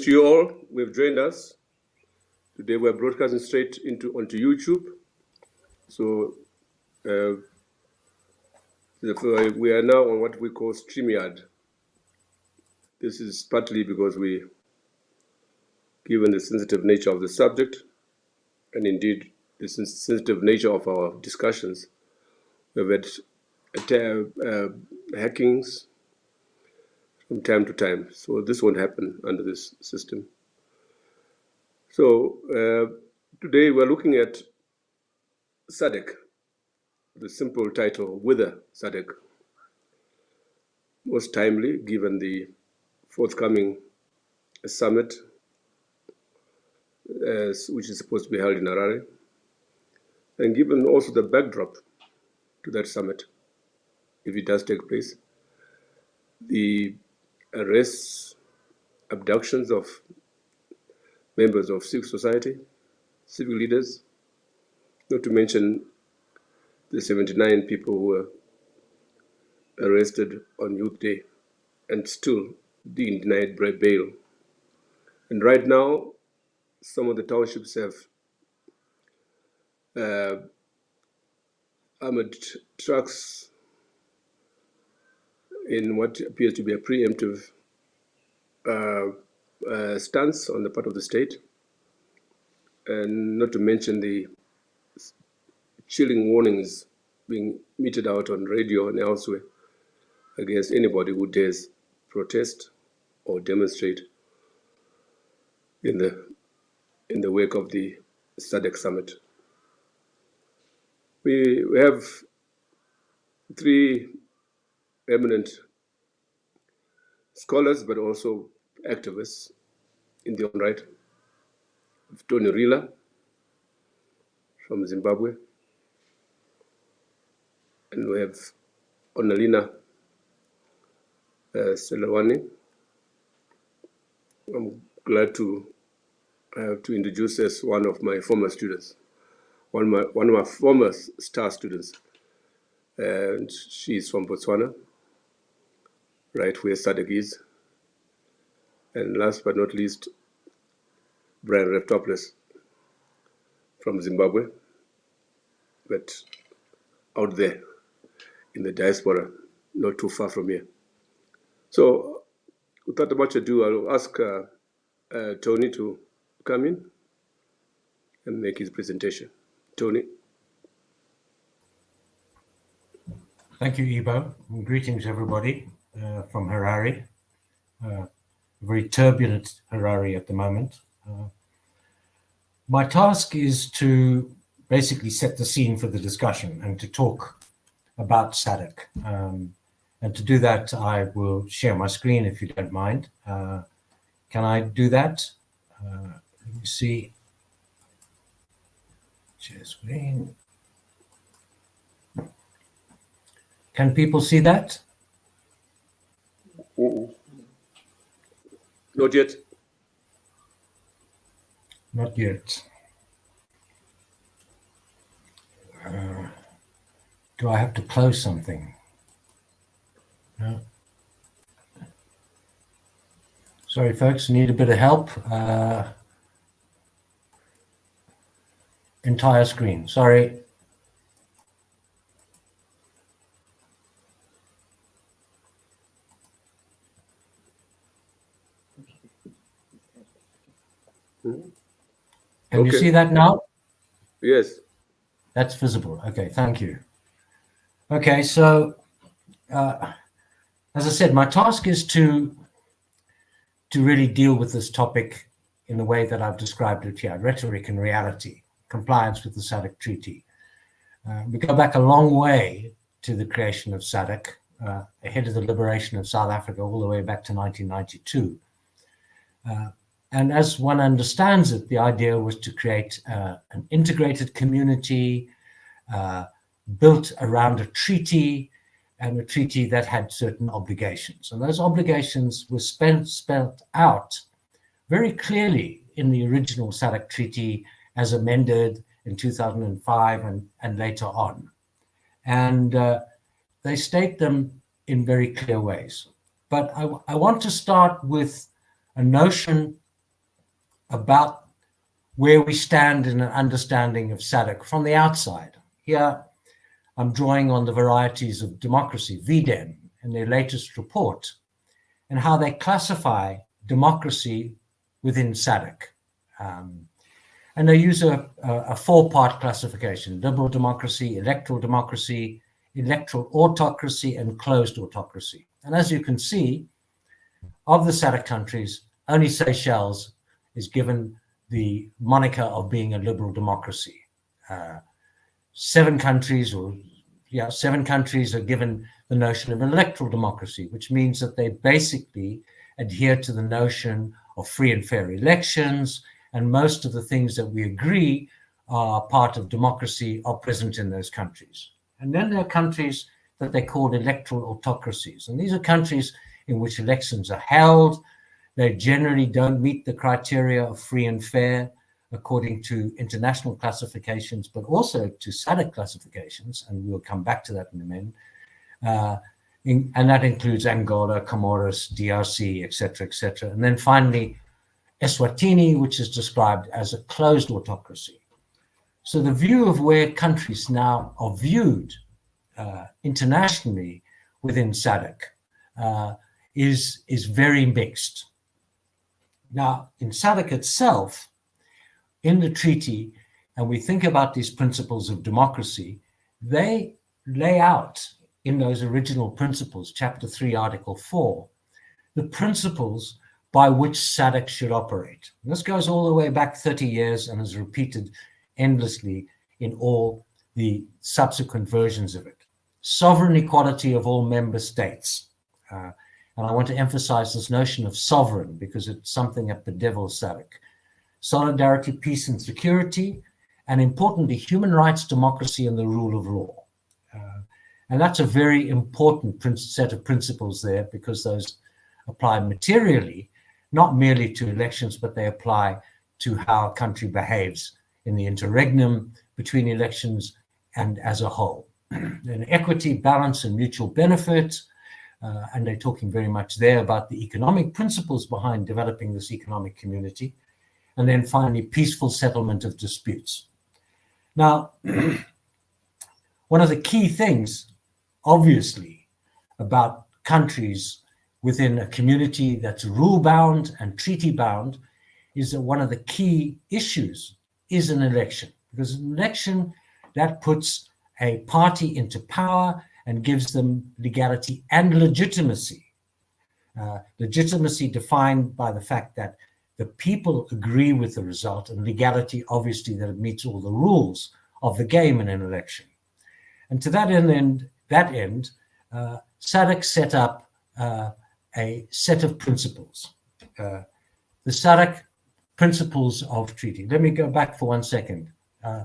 To you all who have joined us. Today we're broadcasting straight onto YouTube. So we are now on what we call StreamYard. This is partly because given the sensitive nature of the subject, and indeed the sensitive nature of our discussions, we've had hackings from time to time. So this won't happen under this system. So today we're looking at SADC, the simple title, Whither SADC. Most timely, given the forthcoming summit, which is supposed to be held in Harare, and given also the backdrop to that summit, if it does take place, the arrests, abductions of members of civil society, civic leaders, not to mention the 79 people who were arrested on Youth Day and still being denied bail. And right now, some of the townships have armored trucks in what appears to be a preemptive stance on the part of the state, and not to mention the chilling warnings being meted out on radio and elsewhere against anybody who dares protest or demonstrate in the wake of the SADC summit. We have three eminent scholars, but also activists in their own right. Tony Rila from Zimbabwe, and we have Onalina Selawani. I'm glad to have to introduce as one of my former students, one of my former star students, and she's from Botswana, right where SADC is. And last but not least, Brian Rhetoric from Zimbabwe, but out there in the diaspora, not too far from here. So without much ado, I'll ask Tony to come in and make his presentation. Tony. Thank you, Ibo. And greetings, everybody, from Harare. Very turbulent Harare at the moment. My task is to basically set the scene for the discussion and to talk about SADC. And to do that, I will share my screen if you don't mind. Can I do that? Let me see. Share screen. Can people see that? Not yet. Not yet. Do I have to close something? No. Sorry, folks, need a bit of help. Entire screen, sorry. Can you see that now? Yes. That's visible. Okay, thank you. Okay, so as I said, my task is to really deal with this topic in the way that I've described it here: rhetoric and reality, compliance with the SADC Treaty. We go back a long way to the creation of SADC, ahead of the liberation of South Africa, all the way back to 1992. And as one understands it, the idea was to create an integrated community built around a treaty, and a treaty that had certain obligations. And those obligations were spelled out very clearly in the original SADC Treaty as amended in 2005 and later on. And they state them in very clear ways. But I want to start with a notion about where we stand in an understanding of SADC from the outside. Here, I'm drawing on the varieties of democracy, VDEM, in their latest report, and how they classify democracy within SADC. And they use a four-part classification: liberal democracy, electoral democracy, electoral autocracy, and closed autocracy. And as you can see, of the SADC countries, only Seychelles is given the moniker of being a liberal democracy. 7 countries are given the notion of electoral democracy, which means that they basically adhere to the notion of free and fair elections, and most of the things that we agree are part of democracy are present in those countries. And then there are countries that they call electoral autocracies. And these are countries in which elections are held. They generally don't meet the criteria of free and fair according to international classifications, but also to SADC classifications, and we'll come back to that in a minute. And that includes Angola, Comoros, DRC, etc., etc. And then finally, eSwatini, which is described as a closed autocracy. So the view of where countries now are viewed internationally within SADC is very mixed. Now, in SADC itself, in the treaty, and we think about these principles of democracy, they lay out in those original principles, Chapter 3, Article 4, the principles by which SADC should operate. And this goes all the way back 30 years and is repeated endlessly in all the subsequent versions of it. Sovereign equality of all member states. And I want to emphasize this notion of sovereign because it's something that bedevils SADC. Solidarity, peace, and security, and importantly, human rights, democracy, and the rule of law. And that's a very important set of principles there because those apply materially, not merely to elections, but they apply to how a country behaves in the interregnum between elections and as a whole. And equity, balance, and mutual benefit. And they're talking very much there about the economic principles behind developing this economic community. And then finally, peaceful settlement of disputes. Now, one of the key things, obviously, about countries within a community that's rule-bound and treaty-bound is that one of the key issues is an election. Because an election, that puts a party into power and gives them legality and legitimacy. Legitimacy defined by the fact that the people agree with the result, and legality, obviously, that it meets all the rules of the game in an election. And to that end, SADC set up a set of principles. The SADC principles of treaty. Let me go back for 1 second. I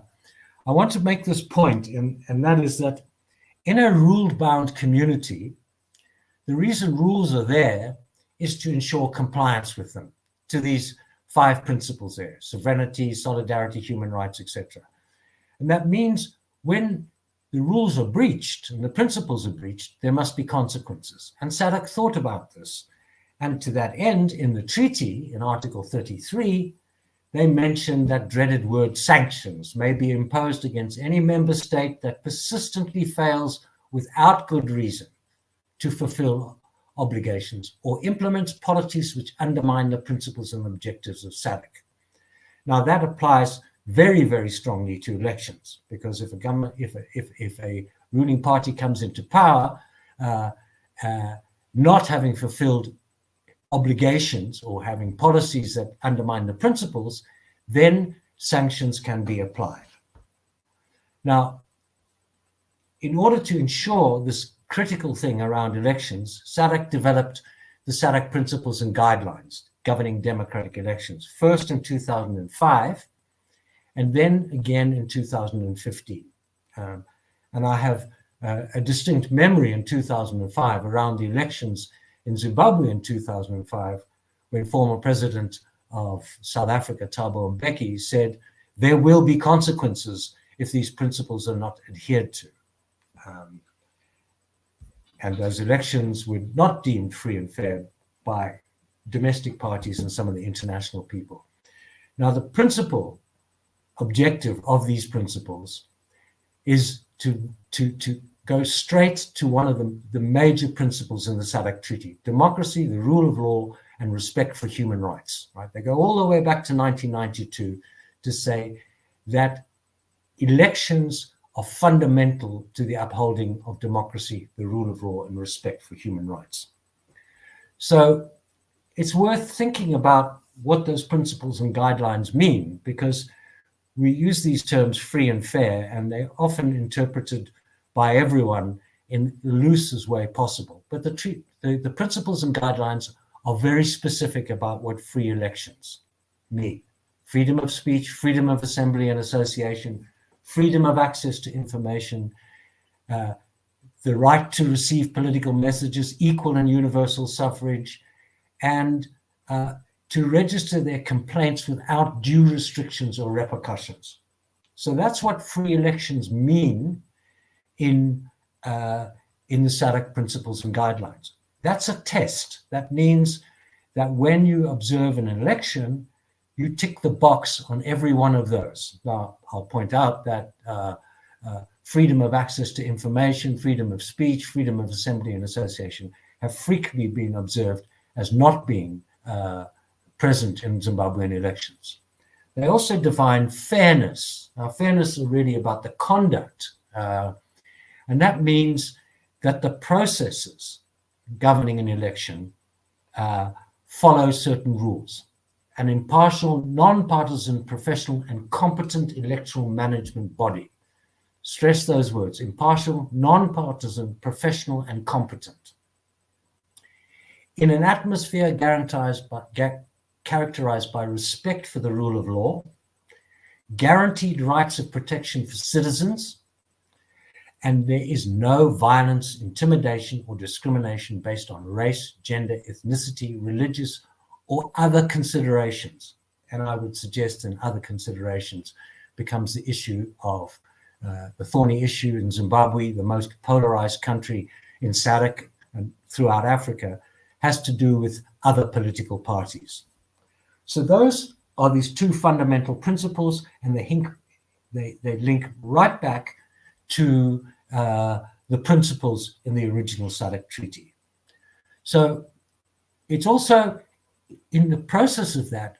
want to make this point, and that is that in a rule-bound community, the reason rules are there is to ensure compliance with them, to these 5 principles there: sovereignty, solidarity, human rights, etc. And that means when the rules are breached and the principles are breached, there must be consequences. And SADC thought about this. And to that end, in the treaty, in Article 33, they mentioned that dreaded word sanctions may be imposed against any member state that persistently fails without good reason to fulfill obligations or implements policies which undermine the principles and objectives of SADC. Now that applies very, very strongly to elections, because if a government, if a ruling party comes into power, not having fulfilled obligations or having policies that undermine the principles, then sanctions can be applied. Now, in order to ensure this critical thing around elections, SADC developed the SADC principles and guidelines governing democratic elections, first in 2005, and then again in 2015. And I have a distinct memory in 2005 around the elections in Zimbabwe in 2005, when former president of South Africa, Thabo Mbeki, said, there will be consequences if these principles are not adhered to. And those elections were not deemed free and fair by domestic parties and some of the international people. Now, the principal objective of these principles is to go straight to one of the major principles in the SADC Treaty: democracy, the rule of law, and respect for human rights. Right? They go all the way back to 1992 to say that elections are fundamental to the upholding of democracy, the rule of law, and respect for human rights. So it's worth thinking about what those principles and guidelines mean, because we use these terms free and fair, and they're often interpreted by everyone in the loosest way possible. But the principles and guidelines are very specific about what free elections mean: freedom of speech, freedom of assembly and association, freedom of access to information, the right to receive political messages, equal and universal suffrage, and to register their complaints without due restrictions or repercussions. So that's what free elections mean in the SADC principles and guidelines. That's a test. That means that when you observe an election, you tick the box on every one of those. Now, I'll point out that freedom of access to information, freedom of speech, freedom of assembly and association have frequently been observed as not being present in Zimbabwean elections. They also define fairness. Now, fairness is really about the conduct, and that means that the processes governing an election follow certain rules. An impartial, non-partisan, professional, and competent electoral management body. Stress those words: impartial, non-partisan, professional, and competent. In an atmosphere characterized by respect for the rule of law, guaranteed rights of protection for citizens, and there is no violence, intimidation, or discrimination based on race, gender, ethnicity, religious, or other considerations. And I would suggest that other considerations becomes the issue of the thorny issue in Zimbabwe, the most polarized country in SADC and throughout Africa, has to do with other political parties. So those are these two fundamental principles, and they link right back to the principles in the original SADC Treaty. So it's also, in the process of that,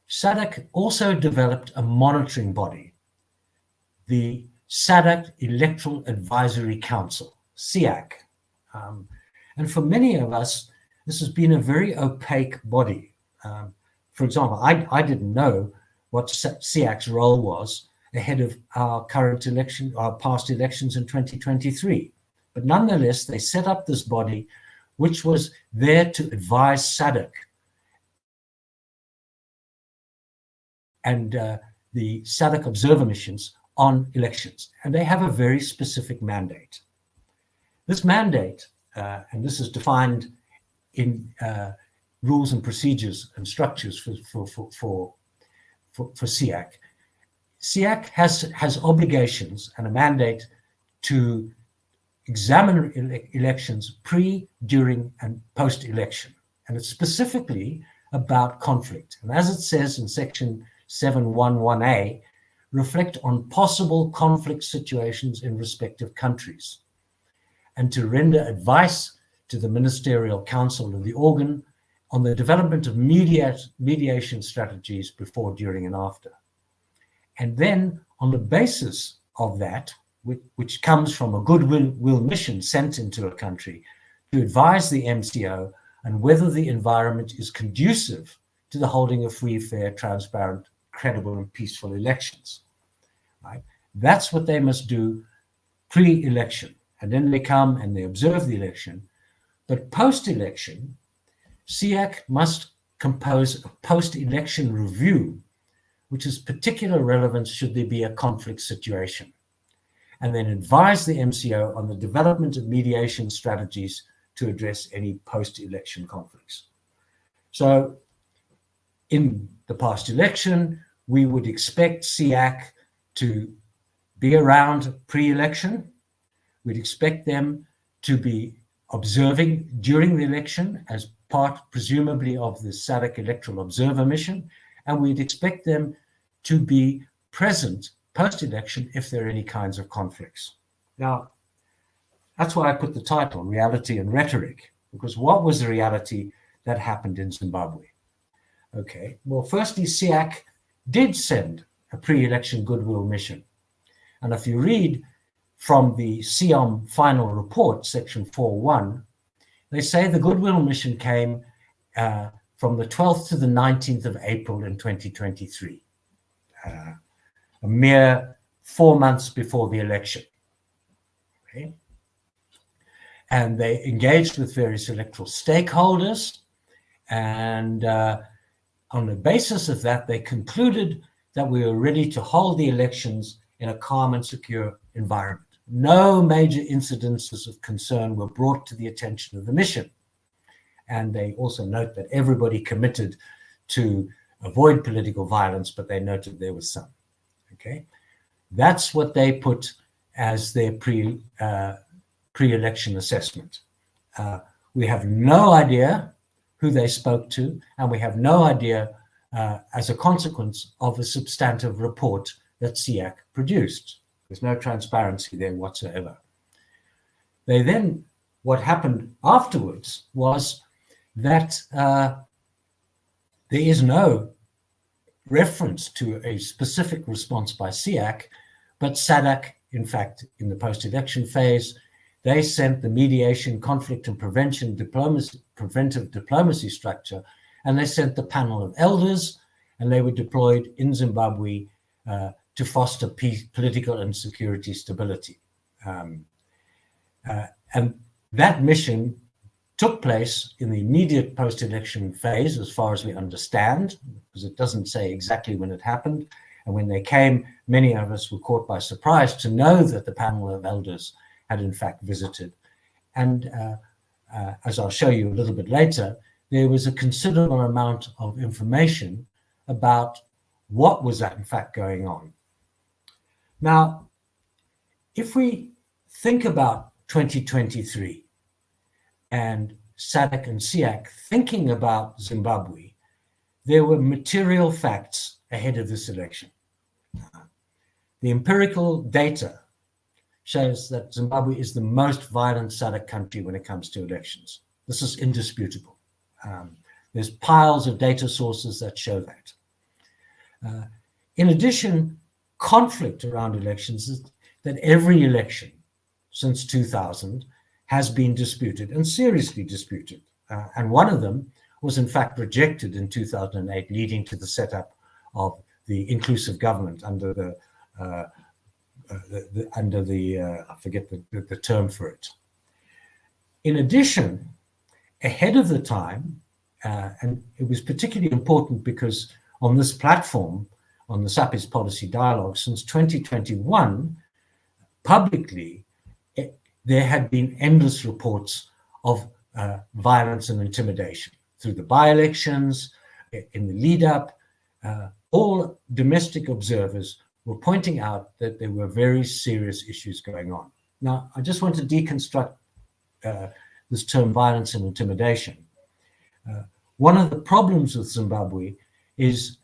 SADC also developed a monitoring body, the SADC Electoral Advisory Council, SEAC. And for many of us, this has been a very opaque body. For example, I didn't know what SEAC's role was ahead of our current election, our past elections in 2023. But nonetheless, they set up this body which was there to advise SADC and the SADC observer missions on elections. And they have a very specific mandate. This mandate, and this is defined in rules and procedures and structures for SEAC. SEAC has obligations and a mandate to examine elections pre, during, and post-election. And it's specifically about conflict. And as it says in section 711A, reflect on possible conflict situations in respective countries, and to render advice to the Ministerial Council of the organ on the development of mediation strategies before, during, and after. And then on the basis of that, which comes from a goodwill mission sent into a country, to advise the MCO on whether the environment is conducive to the holding of free, fair, transparent, credible, and peaceful elections. Right? That's what they must do pre-election. And then they come and they observe the election. But post-election, SEAC must compose a post-election review, which is particular relevance should there be a conflict situation, and then advise the MCO on the development of mediation strategies to address any post-election conflicts. So in the past election, we would expect SEAC to be around pre-election. We'd expect them to be observing during the election as part, presumably, of the SADC Electoral Observer Mission, and we'd expect them to be present post-election if there are any kinds of conflicts. Now, that's why I put the title, Reality and Rhetoric, because what was the reality that happened in Zimbabwe? Okay, well, firstly, SADC did send a pre-election goodwill mission. And if you read from the SIOM final report, section 4.1, they say the goodwill mission came from the 12th to the 19th of April in 2023, a mere 4 months before the election. Okay. And they engaged with various electoral stakeholders, and on the basis of that, they concluded that we were ready to hold the elections in a calm and secure environment. No major incidences of concern were brought to the attention of the mission. And they also note that everybody committed to avoid political violence, but they noted there was some. Okay, that's what they put as their pre-election assessment. We have no idea who they spoke to, and we have no idea as a consequence of a substantive report that SADC produced. There's no transparency there whatsoever. What happened afterwards was that there is no reference to a specific response by SADC, but SADC, in fact, in the post-election phase, they sent the mediation, conflict and preventive diplomacy structure, and they sent the panel of elders, and they were deployed in Zimbabwe to foster peace, political and security stability. And that mission took place in the immediate post-election phase, as far as we understand, because it doesn't say exactly when it happened. And when they came, many of us were caught by surprise to know that the panel of elders had in fact visited. And as I'll show you a little bit later, there was a considerable amount of information about what was in fact going on. Now, if we think about 2023 and SADC and SADC thinking about Zimbabwe, there were material facts ahead of this election. The empirical data shows that Zimbabwe is the most violent SADC country when it comes to elections. This is indisputable. There's piles of data sources that show that. In addition, conflict around elections is that every election since 2000 has been disputed and seriously disputed. And one of them was in fact rejected in 2008, leading to the setup of the inclusive government under the I forget the term for it. In addition, ahead of the time, and it was particularly important because on this platform, on the SAPES policy dialogue, since 2021, publicly, there had been endless reports of violence and intimidation through the by-elections, in the lead-up. All domestic observers were pointing out that there were very serious issues going on. Now, I just want to deconstruct this term violence and intimidation. One of the problems with Zimbabwe is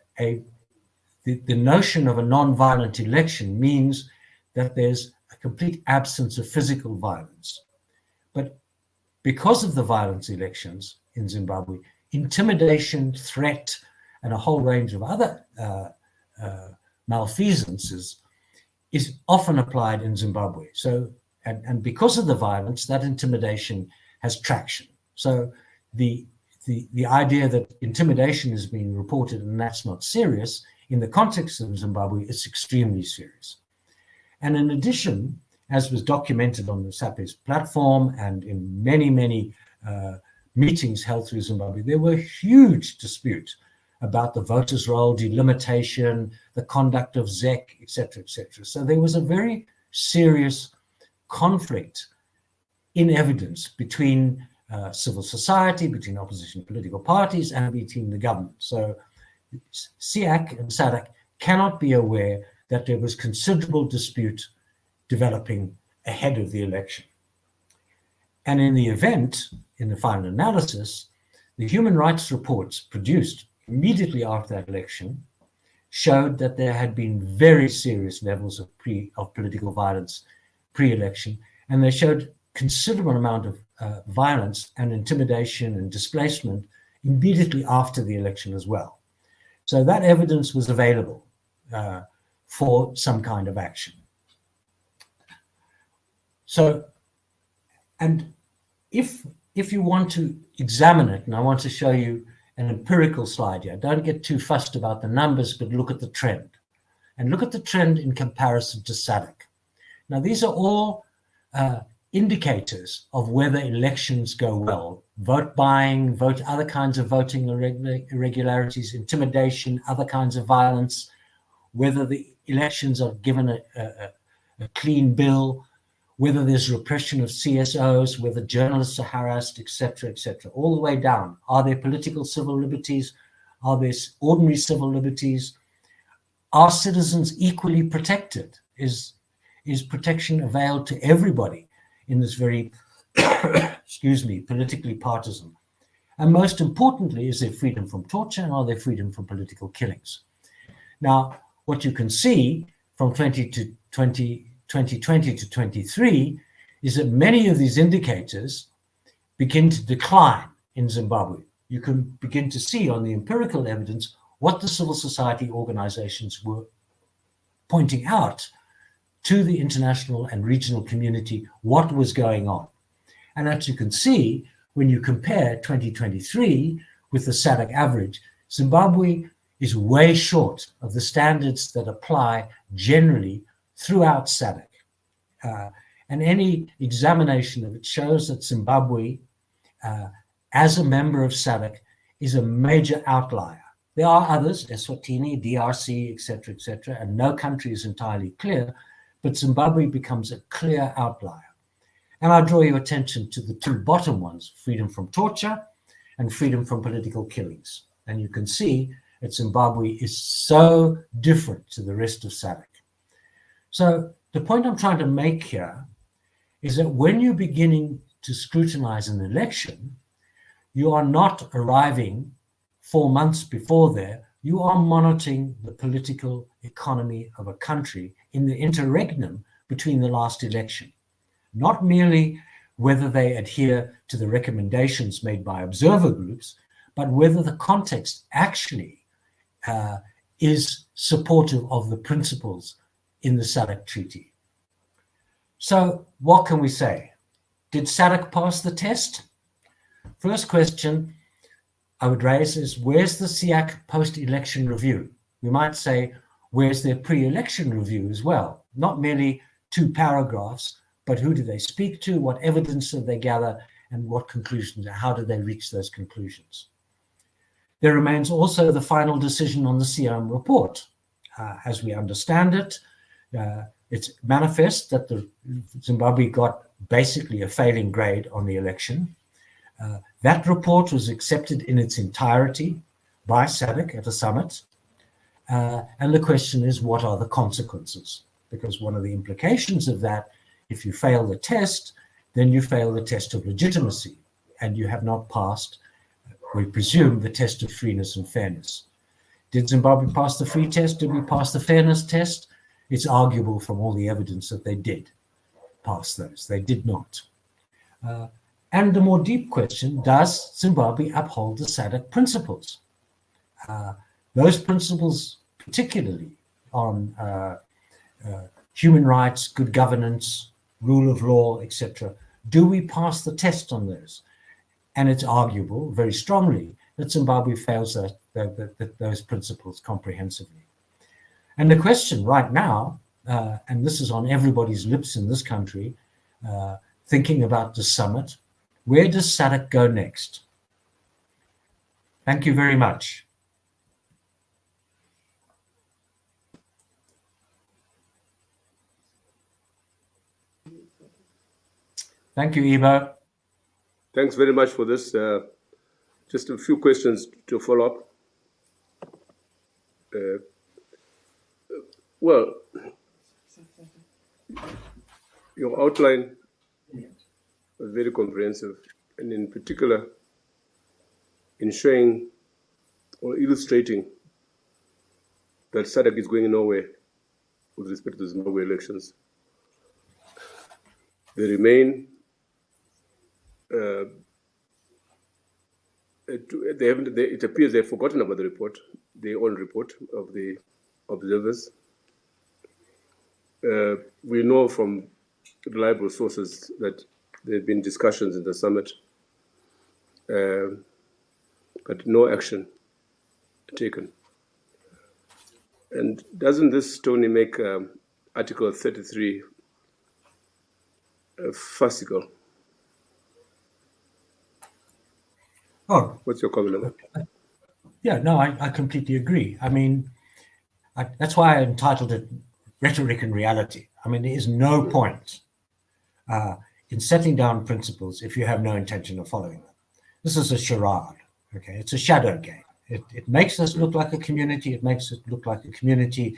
the notion of a non-violent election means that there's a complete absence of physical violence. But because of the violence elections in Zimbabwe, intimidation, threat, and a whole range of other malfeasances is often applied in Zimbabwe. So, and because of the violence, that intimidation has traction. So the idea that intimidation is being reported and that's not serious, in the context of Zimbabwe, it's extremely serious. And in addition, as was documented on the SAPES platform and in many, many meetings held through Zimbabwe, there were huge disputes about the voters' roll, delimitation, the conduct of ZEC, etc., etc. So there was a very serious conflict in evidence between civil society, between opposition political parties, and between the government. So SADC and SADC cannot be aware that there was considerable dispute developing ahead of the election. And in the event, in the final analysis, the human rights reports produced immediately after that election showed that there had been very serious levels of political violence pre-election, and they showed considerable amount of violence and intimidation and displacement immediately after the election as well. So that evidence was available for some kind of action. So, and if you want to examine it, and I want to show you an empirical slide here, don't get too fussed about the numbers, but look at the trend. And look at the trend in comparison to SADC. Now, these are all indicators of whether elections go well. Vote buying, other kinds of voting irregularities, intimidation, other kinds of violence, whether the elections are given a clean bill, whether there's repression of CSOs, whether journalists are harassed, etc., all the way down. Are there political civil liberties? Are there ordinary civil liberties? Are citizens equally protected? Is protection availed to everybody in this very, excuse me, politically partisan? And most importantly, is there freedom from torture, and are there freedom from political killings? Now, what you can see from 2020 to 23 is that many of these indicators begin to decline in Zimbabwe. You can begin to see on the empirical evidence what the civil society organizations were pointing out to the international and regional community, what was going on. And as you can see, when you compare 2023 with the SADC average, Zimbabwe is way short of the standards that apply generally throughout SADC. And any examination of it shows that Zimbabwe, as a member of SADC, is a major outlier. There are others, eSwatini, DRC, etc., and no country is entirely clear, but Zimbabwe becomes a clear outlier. And I draw your attention to the two bottom ones, freedom from torture and freedom from political killings. And you can see that Zimbabwe is so different to the rest of SADC. So the point I'm trying to make here is that when you're beginning to scrutinize an election, you are not arriving 4 months before there. You are monitoring the political economy of a country in the interregnum between the last election, not merely whether they adhere to the recommendations made by observer groups, but whether the context actually is supportive of the principles in the SADC treaty. So what can we say? Did SADC pass the test? First question I would raise is, where's the SIAC post-election review? We might say, where's their pre-election review as well? Not merely 2 paragraphs, but who do they speak to? What evidence did they gather? And what conclusions, how did they reach those conclusions? There remains also the final decision on the CM report. As we understand it, it's manifest that the Zimbabwe got basically a failing grade on the election. That report was accepted in its entirety by SADC at a summit. And the question is, what are the consequences? Because one of the implications of that, if you fail the test, then you fail the test of legitimacy, and you have not passed, we presume, the test of freeness and fairness. Did Zimbabwe pass the free test? Did we pass the fairness test? It's arguable from all the evidence that they did pass those. They did not. And the more deep question, does Zimbabwe uphold the SADC principles? Those principles, particularly on human rights, good governance, rule of law, etc. Do we pass the test on those? And it's arguable very strongly that Zimbabwe fails those principles comprehensively. And the question right now, and this is on everybody's lips in this country, thinking about the summit, where does SADC go next? Thank you very much. Thank you, Ibo. Thanks very much for this. Just a few questions to follow up. Well, your outline was very comprehensive, and in particular, in showing or illustrating that SADC is going nowhere with respect to the Zimbabwe elections. They remain, it appears they've forgotten about the report, their own report of the observers. We know from reliable sources that there have been discussions in the summit, but no action taken. And doesn't this, Tony, make Article 33 farcical? Oh, what's your comment on that? Yeah, no, I completely agree. I mean, that's why I entitled it Rhetoric and Reality. I mean, there is no point in setting down principles if you have no intention of following them. This is a charade, okay? It's a shadow game. It makes us look like a community. It makes it look like a community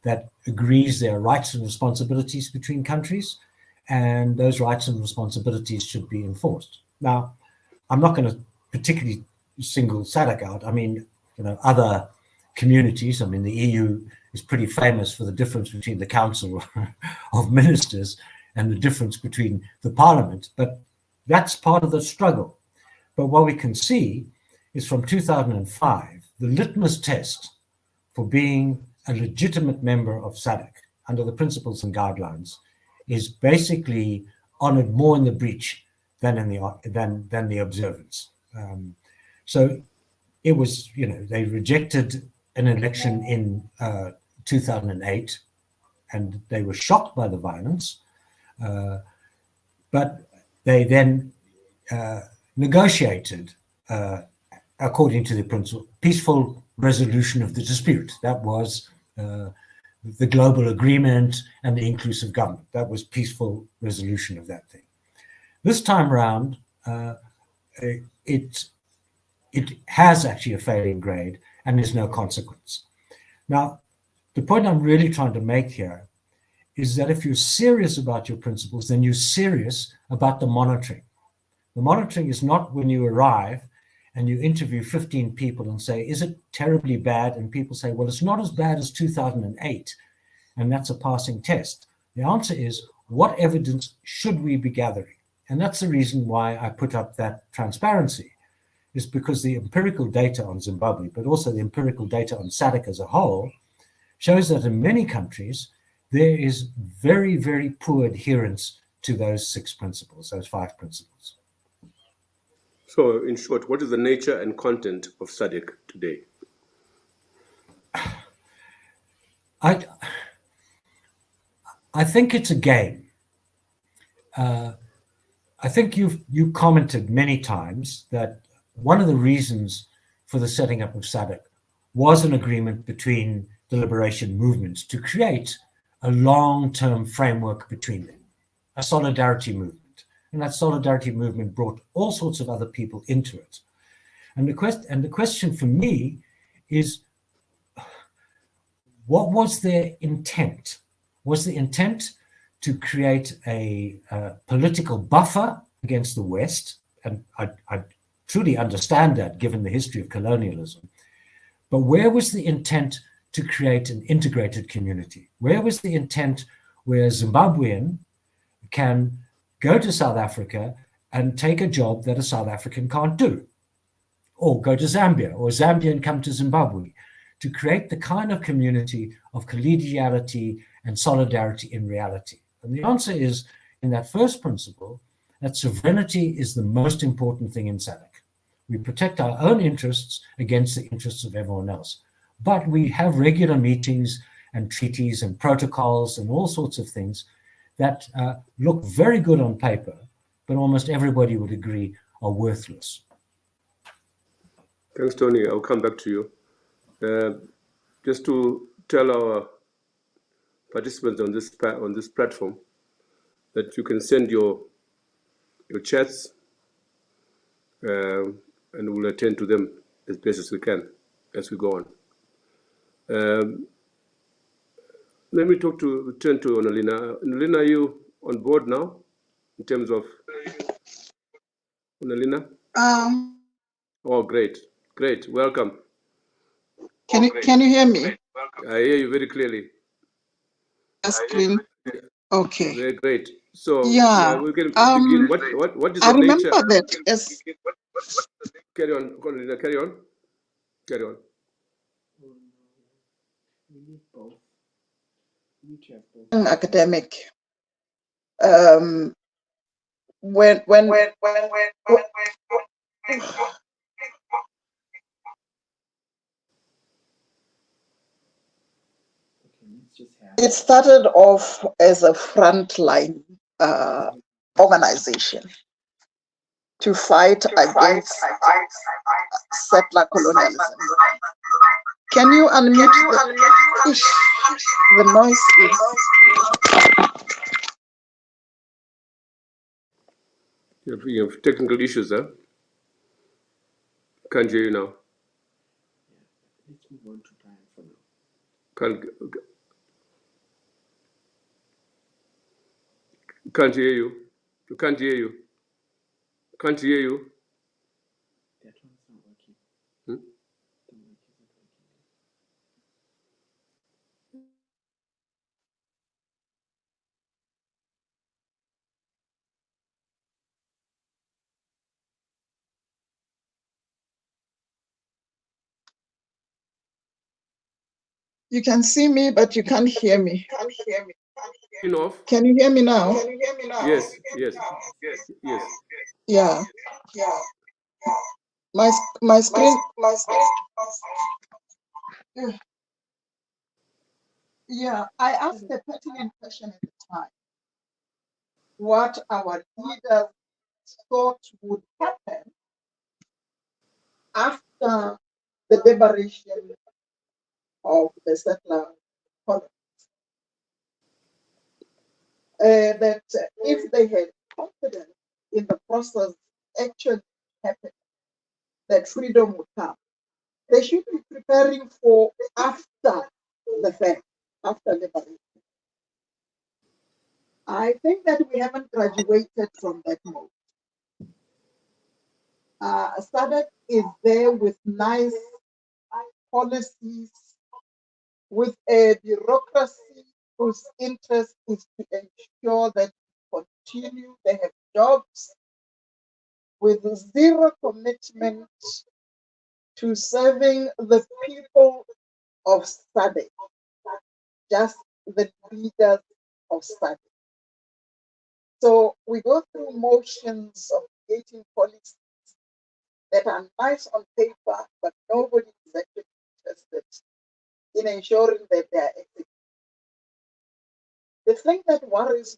that agrees there are rights and responsibilities between countries, and those rights and responsibilities should be enforced. Now, I'm not going to particularly single SADC out. I mean, you know, other communities, I mean, the EU is pretty famous for the difference between the Council of Ministers and the difference between the Parliament, but that's part of the struggle. But what we can see is from 2005, the litmus test for being a legitimate member of SADC under the principles and guidelines is basically honored more in the breach than in the observance. So it was, you know, they rejected an election in 2008, and they were shocked by the violence, but they then negotiated, according to the principle, peaceful resolution of the dispute. That was the global agreement and the inclusive government. That was peaceful resolution of that thing. This time around, it has actually a failing grade, and there's no consequence. Now, the point I'm really trying to make here is that if you're serious about your principles, then you're serious about the monitoring. The monitoring is not when you arrive and you interview 15 people and say, is it terribly bad? And people say, well, it's not as bad as 2008, and that's a passing test. The answer is, what evidence should we be gathering? And that's the reason why I put up that transparency, is because the empirical data on Zimbabwe, but also the empirical data on SADC as a whole, shows that in many countries, there is very, very poor adherence to those 6 principles, those 5 principles. So, in short, what is the nature and content of SADC today? I think it's a game. I think you commented many times that one of the reasons for the setting up of SADC was an agreement between the liberation movements to create a long-term framework between them, a solidarity movement. And that solidarity movement brought all sorts of other people into it. And the question for me is, what was their intent? Was the intent to create a political buffer against the West? And I truly understand that, given the history of colonialism. But where was the intent to create an integrated community? Where was the intent where a Zimbabwean can go to South Africa and take a job that a South African can't do? Or go to Zambia, or a Zambian come to Zimbabwe, to create the kind of community of collegiality and solidarity in reality? And the answer is, in that first principle, that sovereignty is the most important thing in SADC. We protect our own interests against the interests of everyone else. But we have regular meetings and treaties and protocols and all sorts of things that look very good on paper, but almost everybody would agree are worthless. Thanks, Tony. I'll come back to you. Just to tell our participants on this platform that you can send your chats, and we'll attend to them as best as we can as we go on. Let me turn to Annalena. Annalena, are you on board now in terms of Annalena? Oh, great. Welcome. Can you hear me? I hear you very clearly. Screen. Okay. Very great. So Yeah. we can begin. What is the I nature? remember that as Carry on, carry on, carry on. an academic. When it started off as a frontline organization to fight against settler colonialism. Can you unmute the noise is You have technical issues, huh? Can't hear you now. Let's move on to Brian for now. Can't hear you. Can't hear you. Can't hear you. That one's not working. Hmm? The mic isn't working. you can see me, but you can't hear me. Off? Can you hear me now? Yes, yes, yes. Yeah. My screen. Yeah, I asked a pertinent question at the time. What our leaders thought would happen after the liberation of the settler colonies. That if they had confidence in the process actually happening, that freedom would come. They should be preparing for after the fact, after liberation. I think that we haven't graduated from that mode. SADC is there with nice policies, with a bureaucracy whose interest is to ensure that we continue, they have jobs, with zero commitment to serving the people of SADC, just the leaders of SADC. So we go through motions of creating policies that are nice on paper, but nobody is actually interested in ensuring that they are executed. The thing that worries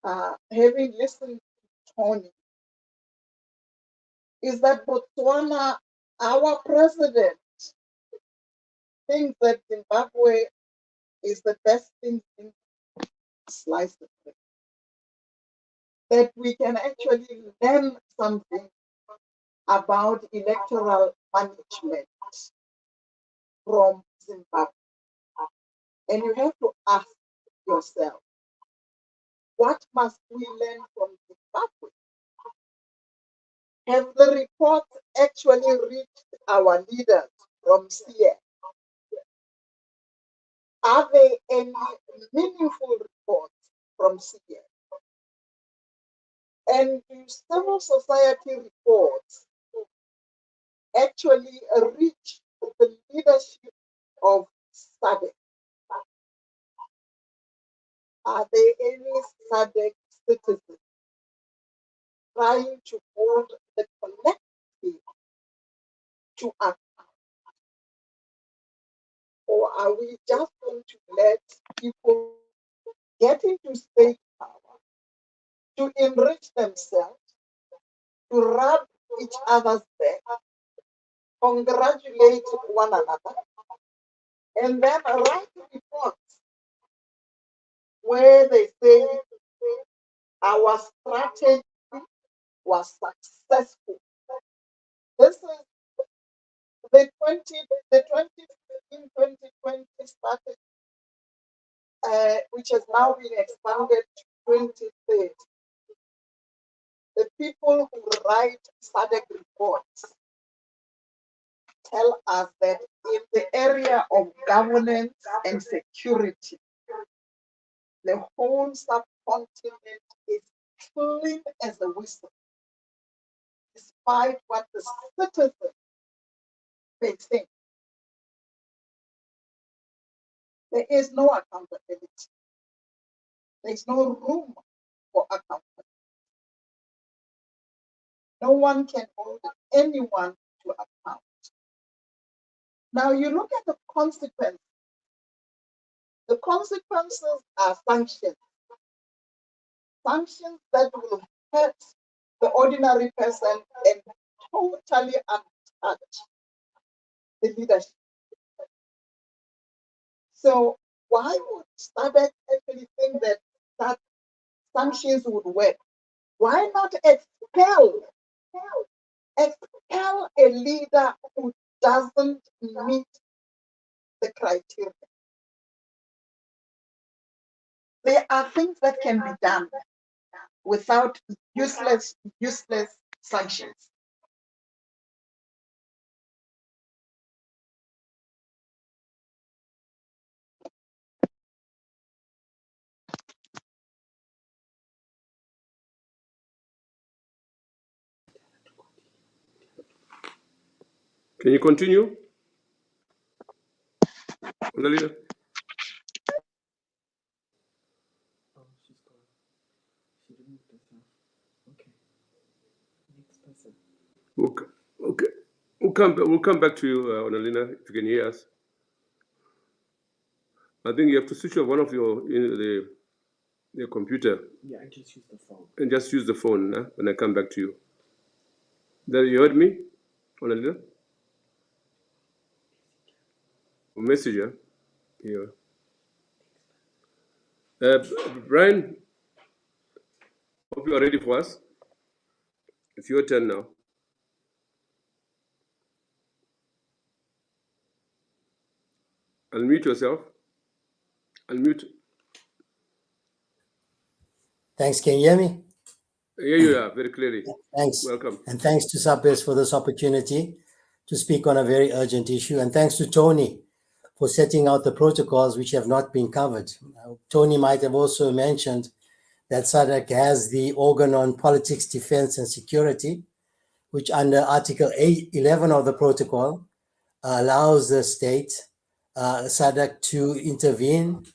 me, having listened to Tony, is that Botswana, our president, thinks that Zimbabwe is the best thing in slice of it. That we can actually learn something about electoral management from Zimbabwe. And you have to ask yourself, what must we learn from Zimbabwe? Have the reports actually reached our leaders from CIE? Are there any meaningful reports from CIE? And do civil society reports actually reach the leadership of SADC? Are there any SADC citizens trying to hold the collective to account? Or are we just going to let people get into state power to enrich themselves, to rub each other's back, congratulate one another, and then write reports where they say our strategy was successful? This is the 2015-2020 strategy, which has now been expanded to 2030. The people who write SADC reports tell us that in the area of governance and security, the whole subcontinent is clean as a whistle, despite what the citizens may think. There is no accountability. There is no room for accountability. No one can hold anyone to account. Now you look at the consequences. The consequences are sanctions. Sanctions that will hurt the ordinary person and totally untouch the leadership. So why would SADC actually think that sanctions would work? Why not expel a leader who doesn't meet the criteria? There are things that can be done without useless sanctions. Can you continue? Leader? Oh, she's gone. She removed herself. Okay. Next person. Okay. We'll come back to you, Annalena, if you can hear us. I think you have to switch off one of your computer. Yeah, I just use the phone. And just use the phone when I come back to you. There, you heard me, Annalena? Messenger. Yeah. Brian, hope you are ready for us. It's your turn now. Unmute yourself. Unmute. Thanks. Can you hear me? Here you are, very clearly. Thanks. Welcome. And thanks to SAPES for this opportunity to speak on a very urgent issue. And thanks to Tony for setting out the protocols which have not been covered. Tony might have also mentioned that SADC has the organ on politics, defense, and security, which under Article 11 of the protocol allows the state, SADC, to intervene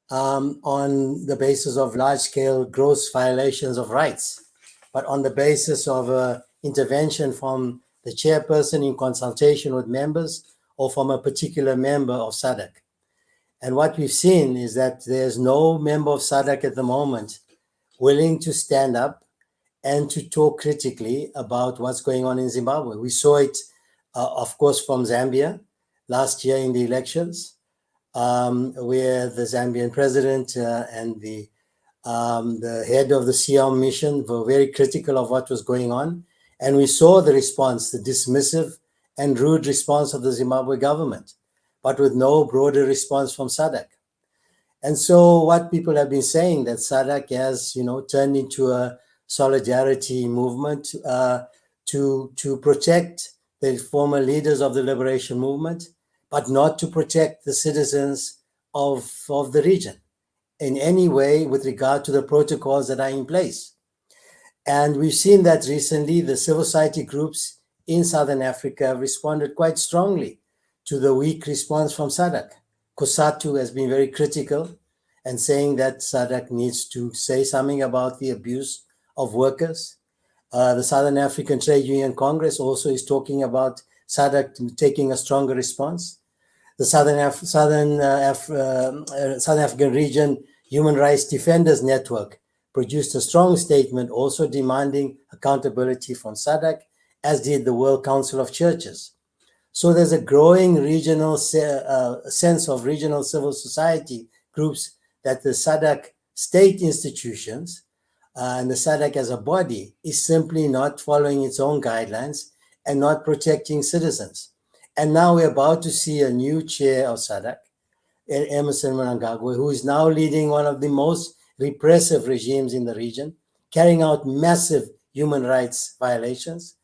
on the basis of large-scale gross violations of rights, but on the basis of intervention from the chairperson in consultation with members or from a particular member of SADC. And what we've seen is that there's no member of SADC at the moment willing to stand up and to talk critically about what's going on in Zimbabwe. We saw it, of course, from Zambia last year in the elections, where the Zambian president and the head of the CM mission were very critical of what was going on. And we saw the response, the dismissive and rude response of the Zimbabwe government, but with no broader response from SADC. And so what people have been saying, that SADC has, turned into a solidarity movement to protect the former leaders of the liberation movement, but not to protect the citizens of the region in any way with regard to the protocols that are in place. And we've seen that recently the civil society groups in Southern Africa have responded quite strongly to the weak response from SADC. COSATU has been very critical and saying that SADC needs to say something about the abuse of workers. The Southern African Trade Union Congress also is talking about SADC taking a stronger response. The Southern African Region Human Rights Defenders Network produced a strong statement also demanding accountability from SADC, as did the World Council of Churches. So there's a growing regional sense of regional civil society groups that the SADC state institutions and the SADC as a body is simply not following its own guidelines and not protecting citizens. And now we're about to see a new chair of SADC, Emmerson Mnangagwa, who is now leading one of the most repressive regimes in the region, carrying out massive human rights violations.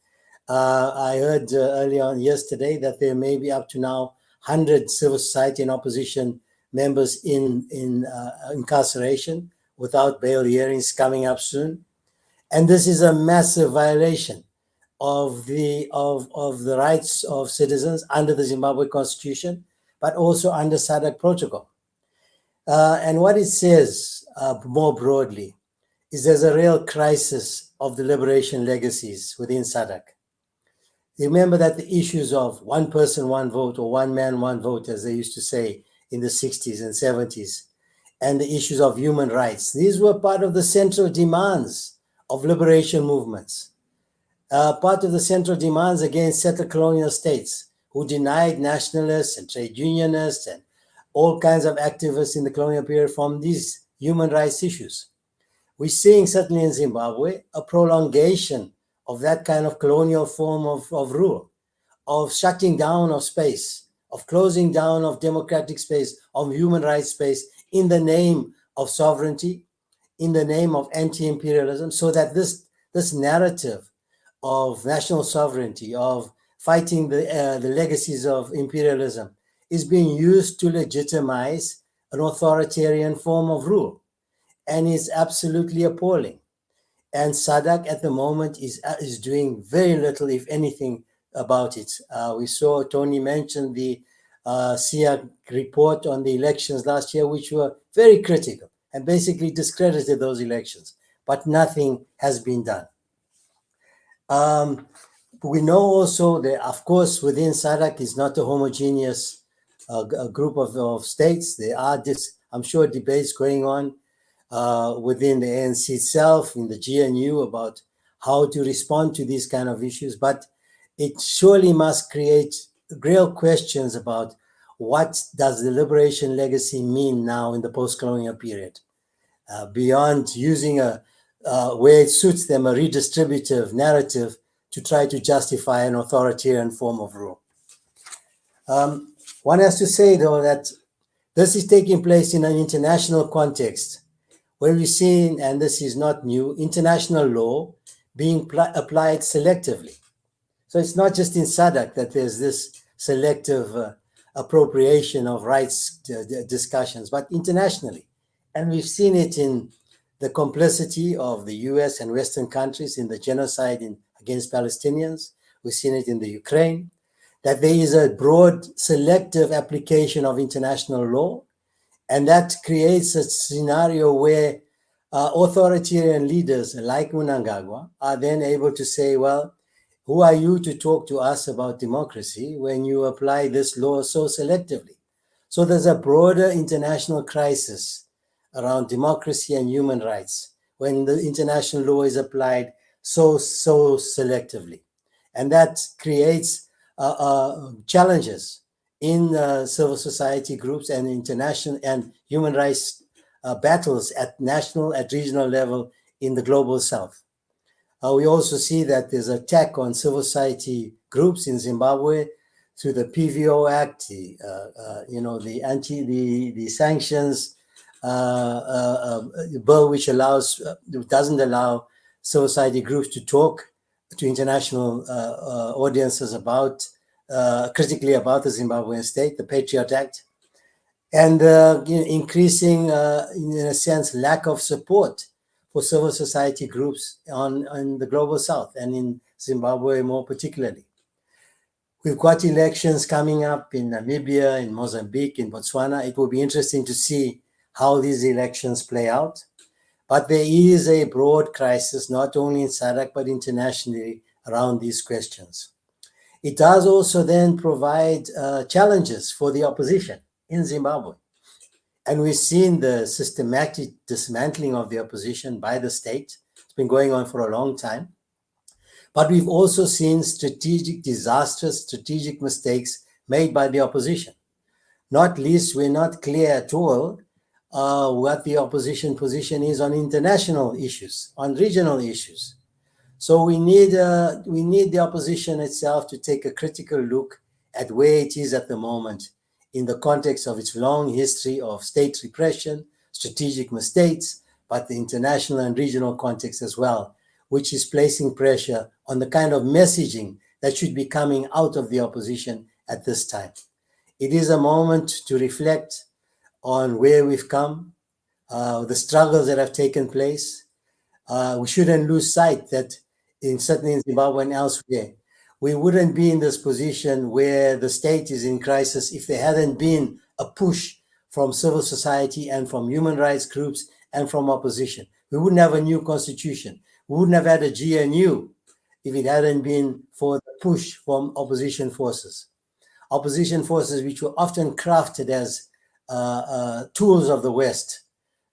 I heard earlier on yesterday that there may be up to now 100 civil society and opposition members in incarceration without bail hearings coming up soon. And this is a massive violation of the rights of citizens under the Zimbabwe Constitution, but also under SADC protocol. And what it says more broadly is there's a real crisis of the liberation legacies within SADC. Remember that the issues of one person, one vote, or one man, one vote, as they used to say in the 60s and 70s, and the issues of human rights, these were part of the central demands of liberation movements, part of the central demands against settler colonial states who denied nationalists and trade unionists and all kinds of activists in the colonial period from these human rights issues. We're seeing, certainly in Zimbabwe, a prolongation of that kind of colonial form of rule, of shutting down of space, of closing down of democratic space, of human rights space in the name of sovereignty, in the name of anti-imperialism, so that this narrative of national sovereignty, of fighting the legacies of imperialism, is being used to legitimize an authoritarian form of rule. And it's absolutely appalling. And SADC at the moment is doing very little, if anything, about it. We saw Tony mention the SIAC report on the elections last year, which were very critical and basically discredited those elections, but nothing has been done. We know also that, of course, within SADC is not a homogeneous group of states. There are, I'm sure, debates going on within the ANC itself, in the GNU, about how to respond to these kind of issues. But it surely must create real questions about what does the liberation legacy mean now in the post-colonial period, beyond using where it suits them, a redistributive narrative to try to justify an authoritarian form of rule. One has to say, though, that this is taking place in an international context, where we've seen, and this is not new, international law being applied selectively. So it's not just in SADC that there's this selective appropriation of rights discussions, but internationally. And we've seen it in the complicity of the US and Western countries in the genocide against Palestinians. We've seen it in the Ukraine, that there is a broad selective application of international law. And that creates a scenario where authoritarian leaders like Mnangagwa are then able to say, well, who are you to talk to us about democracy when you apply this law so selectively? So there's a broader international crisis around democracy and human rights when the international law is applied so selectively. And that creates challenges in civil society groups and international and human rights battles at national, at regional level in the global south. We also see that there's an attack on civil society groups in Zimbabwe through the PVO Act, the sanctions bill, which doesn't allow civil society groups to talk to international audiences about critically about the Zimbabwean state, the Patriot Act, and increasing, in a sense, lack of support for civil society groups on the global south and in Zimbabwe more particularly. We've got elections coming up in Namibia, in Mozambique, in Botswana. It will be interesting to see how these elections play out. But there is a broad crisis, not only in SADC, but internationally around these questions. It does also then provide challenges for the opposition in Zimbabwe. And we've seen the systematic dismantling of the opposition by the state. It's been going on for a long time. But we've also seen disastrous strategic mistakes made by the opposition. Not least, we're not clear at all what the opposition position is on international issues, on regional issues. So we need the opposition itself to take a critical look at where it is at the moment in the context of its long history of state repression, strategic mistakes, but the international and regional context as well, which is placing pressure on the kind of messaging that should be coming out of the opposition at this time. It is a moment to reflect on where we've come, the struggles that have taken place. We shouldn't lose sight that certainly in Zimbabwe and elsewhere, we wouldn't be in this position where the state is in crisis if there hadn't been a push from civil society and from human rights groups and from opposition. We wouldn't have a new constitution. We wouldn't have had a GNU if it hadn't been for the push from opposition forces. Opposition forces which were often crafted as tools of the West,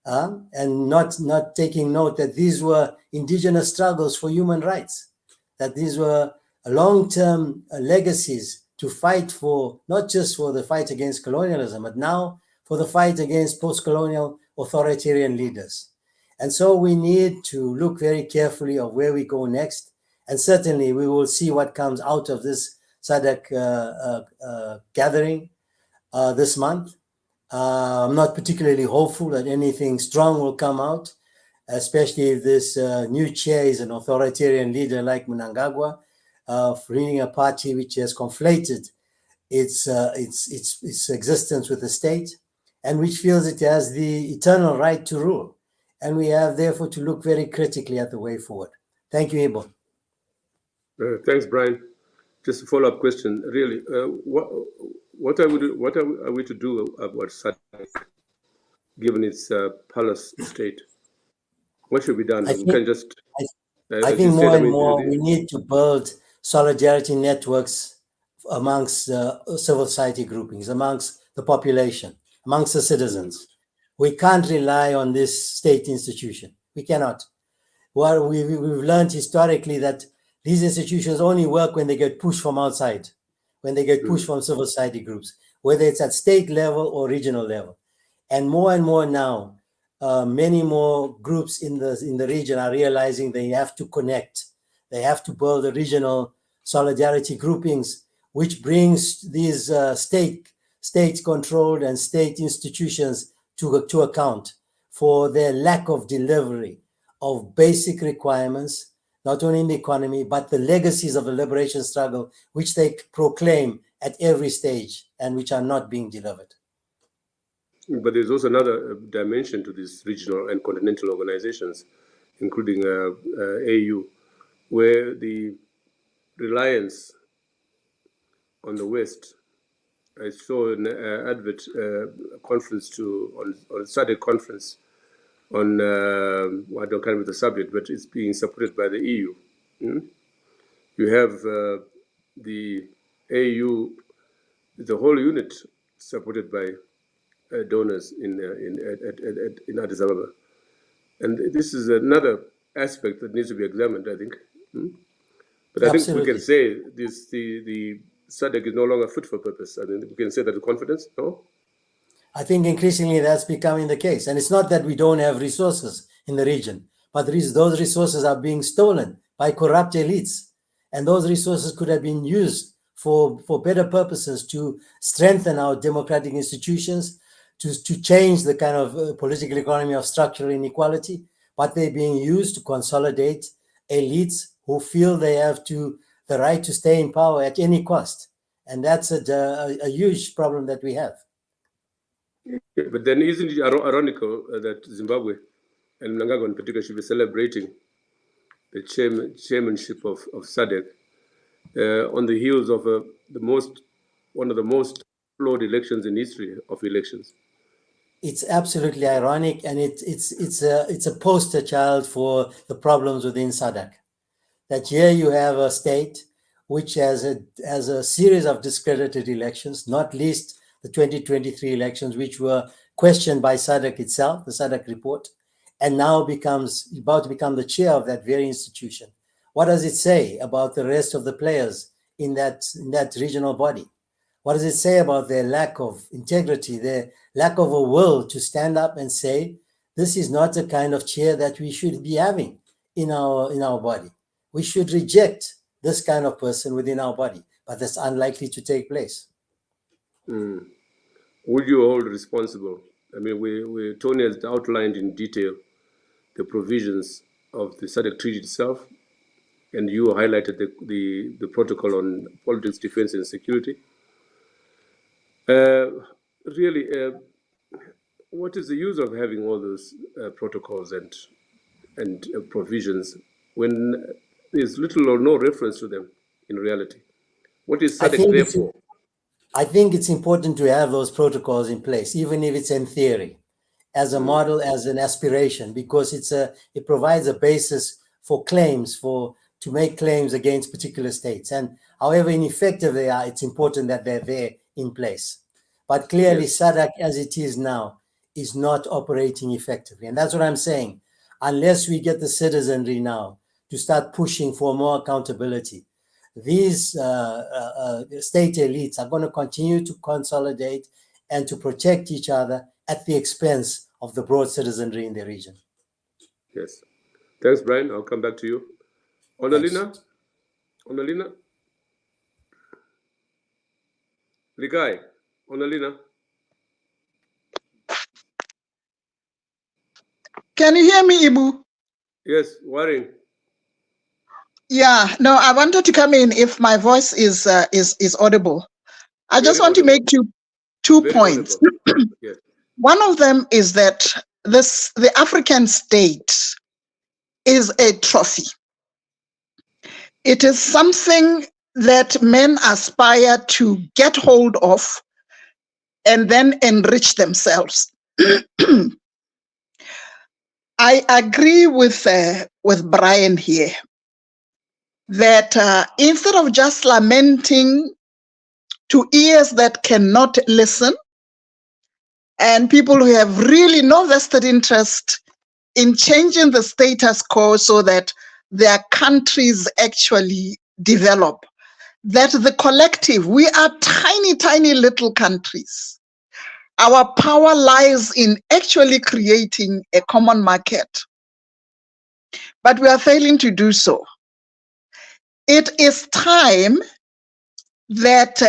and not taking note that these were indigenous struggles for human rights, that these were long-term legacies to fight for, not just for the fight against colonialism, but now for the fight against post-colonial authoritarian leaders. And so we need to look very carefully of where we go next. And certainly we will see what comes out of this SADC gathering this month. I'm not particularly hopeful that anything strong will come out, especially if this new chair is an authoritarian leader like Mnangagwa, leading a party which has conflated its existence with the state and which feels it has the eternal right to rule. And we have therefore to look very critically at the way forward. Thank you, Ibo. Thanks, Brian. Just a follow-up question. Really, what are we to do about SADC, given its palace state? What should be done? I think you more said, and more we need to build solidarity networks amongst civil society groupings, amongst the population, amongst the citizens. We can't rely on this state institution. We cannot. Well, we've learned historically that these institutions only work when they get pushed from outside, when they get pushed from civil society groups, whether it's at state level or regional level. And more now, many more groups in the region are realizing they have to connect. They have to build the regional solidarity groupings, which brings these state-controlled and state institutions to account for their lack of delivery of basic requirements, not only in the economy, but the legacies of the liberation struggle, which they proclaim at every stage and which are not being delivered. But there's also another dimension to these regional and continental organizations, including AU, where the reliance on the West. I saw an advert conference on SADC conference on I don't remember the subject, but it's being supported by the EU. You have the AU, the whole unit supported by donors in Addis Ababa, and this is another aspect that needs to be examined, I think. But I think we can say the SADC is no longer fit for purpose. I mean, we can say that with confidence, no? I think increasingly that's becoming the case. And it's not that we don't have resources in the region, but those resources are being stolen by corrupt elites. And those resources could have been used for better purposes, to strengthen our democratic institutions, to change the kind of political economy of structural inequality, but they're being used to consolidate elites who feel they have the right to stay in power at any cost. And that's a huge problem that we have. Yeah, but then isn't it ironical that Zimbabwe and Mnangagwa in particular should be celebrating the chairmanship of SADC on the heels of one of the most flawed elections in history of elections? It's absolutely ironic, and it's a poster child for the problems within SADC. That here you have a state which has a series of discredited elections, not least the 2023 elections, which were questioned by SADC itself, the SADC report, and now about to become the chair of that very institution. What does it say about the rest of the players in that regional body? What does it say about their lack of integrity, their lack of a will to stand up and say, this is not the kind of chair that we should be having in our body. We should reject this kind of person within our body, but that's unlikely to take place. Would you hold responsible? I mean, Tony has outlined in detail the provisions of the SADC treaty itself, and you highlighted the protocol on politics, defense, and security. Really, what is the use of having all those protocols and provisions when there's little or no reference to them in reality? What is SADC there for? I think it's important to have those protocols in place, even if it's in theory, as a model, as an aspiration, because it provides a basis for claims, to make claims against particular states. And however ineffective they are, it's important that they're there in place. But clearly, yes, SADC as it is now is not operating effectively. And that's what I'm saying. Unless we get the citizenry now to start pushing for more accountability, these state elites are going to continue to consolidate and to protect each other at the expense of the broad citizenry in the region. Yes. Thanks, Brian. I'll come back to you. Onalina? Onalina? Ligai? Onalina? Can you hear me, Ibu? Yes, Waring. Yeah, no, I wanted to come in if my voice is audible. I just want to make two points. Yes. One of them is that the African state is a trophy. It is something that men aspire to get hold of and then enrich themselves. I agree with Brian here that instead of just lamenting to ears that cannot listen and people who have really no vested interest in changing the status quo so that their countries actually develop, that the collective, we are tiny, tiny little countries. Our power lies in actually creating a common market, but we are failing to do so. It is time that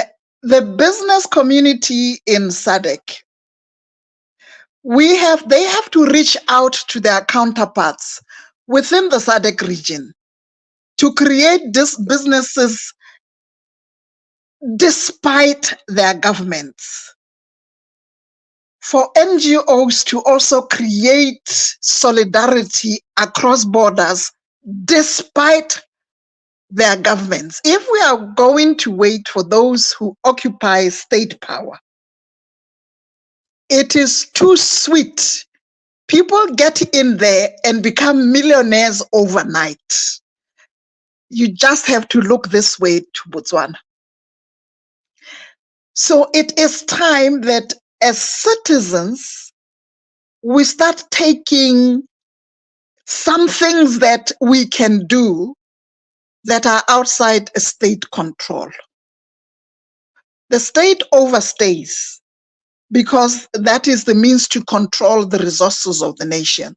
the business community in SADC, they have to reach out to their counterparts within the SADC region to create these businesses despite their governments. For NGOs to also create solidarity across borders despite their governments. If we are going to wait for those who occupy state power, it is too sweet. People get in there and become millionaires overnight. You just have to look this way to Botswana. So it is time that as citizens, we start taking some things that we can do that are outside state control. The state overstays because that is the means to control the resources of the nation,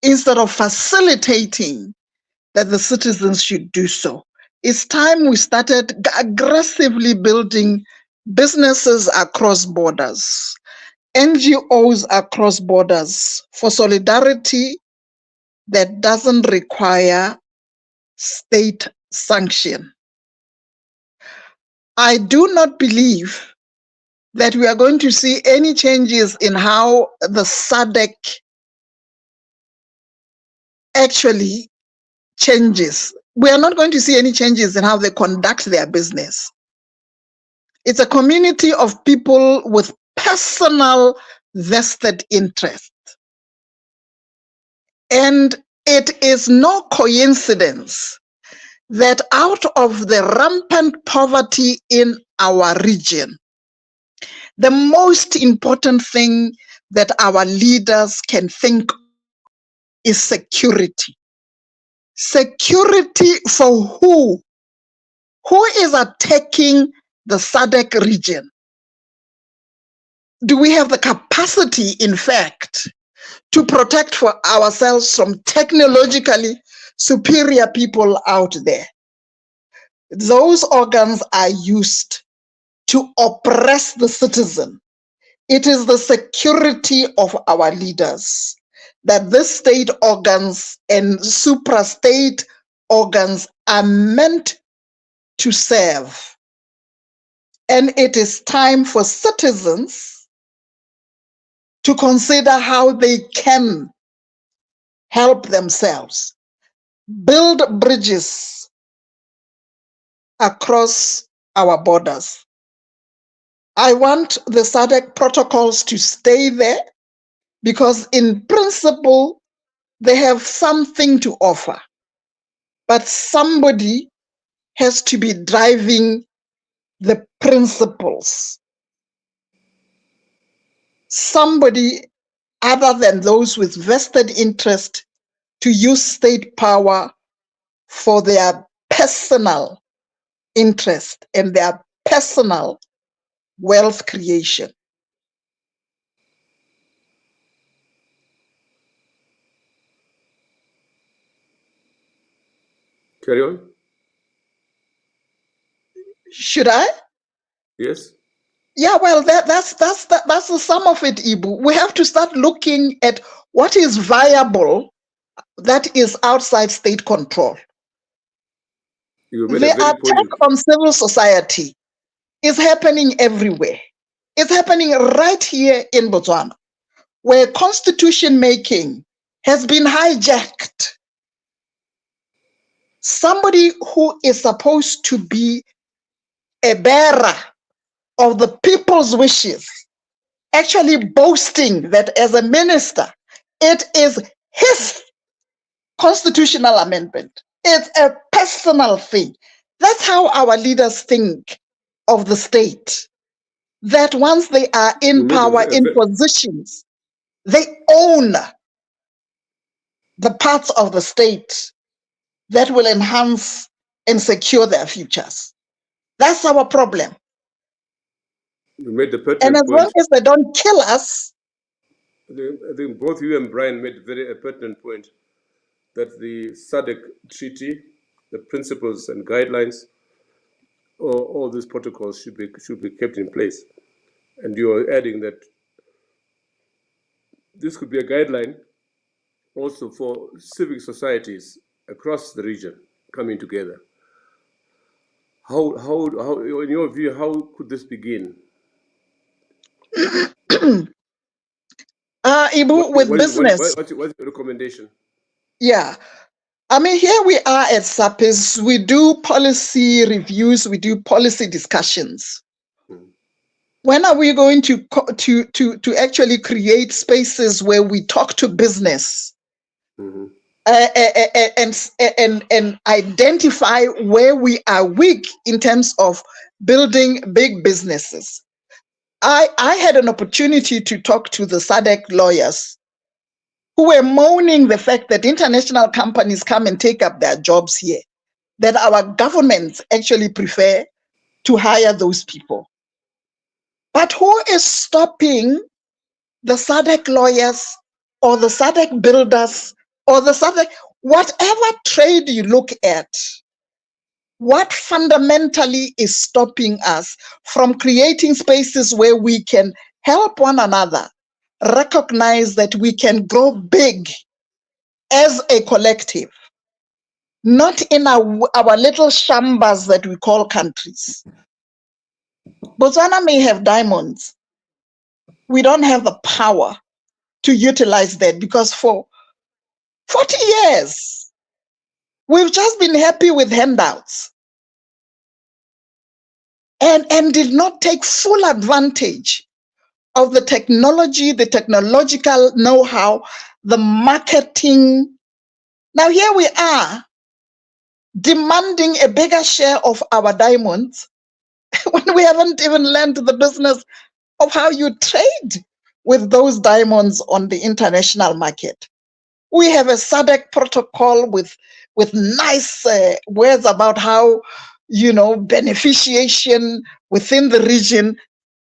instead of facilitating that the citizens should do so. It's time we started aggressively building businesses across borders, NGOs across borders for solidarity that doesn't require state sanction. I do not believe that we are going to see any changes in how the SADC actually changes. We are not going to see any changes in how they conduct their business. It's a community of people with personal vested interest. And it is no coincidence that out of the rampant poverty in our region, the most important thing that our leaders can think is security. Security for who? Who is attacking the SADC region? Do we have the capacity, in fact, to protect for ourselves from technologically superior people out there? Those organs are used to oppress the citizen. It is the security of our leaders that the state organs and suprastate organs are meant to serve. And it is time for citizens to consider how they can help themselves, build bridges across our borders. I want the SADC protocols to stay there because in principle, they have something to offer. But somebody has to be driving the principles. Somebody other than those with vested interest to use state power for their personal interest and their personal wealth creation. Carry on. Should I? Yes. Yeah, well, that's the sum of it, Ibu. We have to start looking at what is viable that is outside state control. The attack on civil society is happening everywhere. It's happening right here in Botswana, where constitution making has been hijacked. Somebody who is supposed to be a bearer of the people's wishes, actually boasting that as a minister, it is his constitutional amendment. It's a personal thing. That's how our leaders think of the state. That once they are in power, in positions, they own the parts of the state that will enhance and secure their futures. That's our problem. You made the pertinent and as point. long as they don't kill us. I think both you and Brian made a pertinent point that the SADC treaty, the principles and guidelines, all these protocols should be kept in place. And you are adding that this could be a guideline also for civic societies across the region coming together. How in your view, how could this begin? Ibu, with business. What's your recommendation? Yeah. I mean, here we are at SAPES. We do policy reviews, we do policy discussions. When are we going to actually create spaces where we talk to business and identify where we are weak in terms of building big businesses? I had an opportunity to talk to the SADC lawyers who were moaning the fact that international companies come and take up their jobs here, that our governments actually prefer to hire those people. But who is stopping the SADC lawyers or the SADC builders or the SADC, whatever trade you look at, what fundamentally is stopping us from creating spaces where we can help one another recognize that we can grow big as a collective, not in our little shambas that we call countries? Botswana may have diamonds. We don't have the power to utilize that because for 40 years, we've just been happy with handouts and did not take full advantage of the technology, the technological know-how, the marketing. Now here we are demanding a bigger share of our diamonds when we haven't even learned the business of how you trade with those diamonds on the international market. We have a SADC protocol with nice words about how, beneficiation within the region.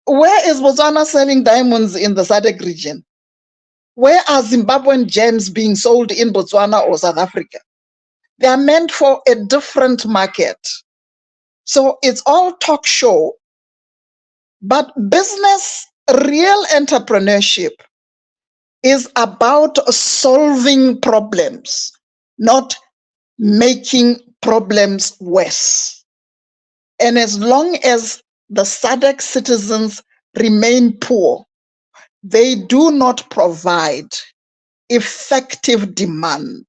Where is Botswana selling diamonds in the SADC region? Where are Zimbabwean gems being sold in Botswana or South Africa? They are meant for a different market. So it's all talk show, but business, real entrepreneurship is about solving problems, not making problems worse. And as long as the SADC citizens remain poor, they do not provide effective demand.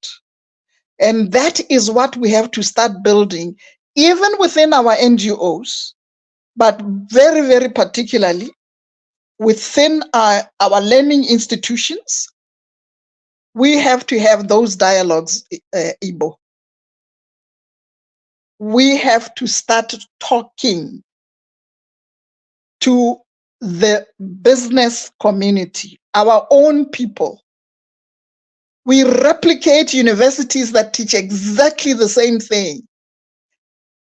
And that is what we have to start building, even within our NGOs, but very, very particularly within our learning institutions. We have to have those dialogues, Ibo. We have to start talking to the business community, our own people. We replicate universities that teach exactly the same thing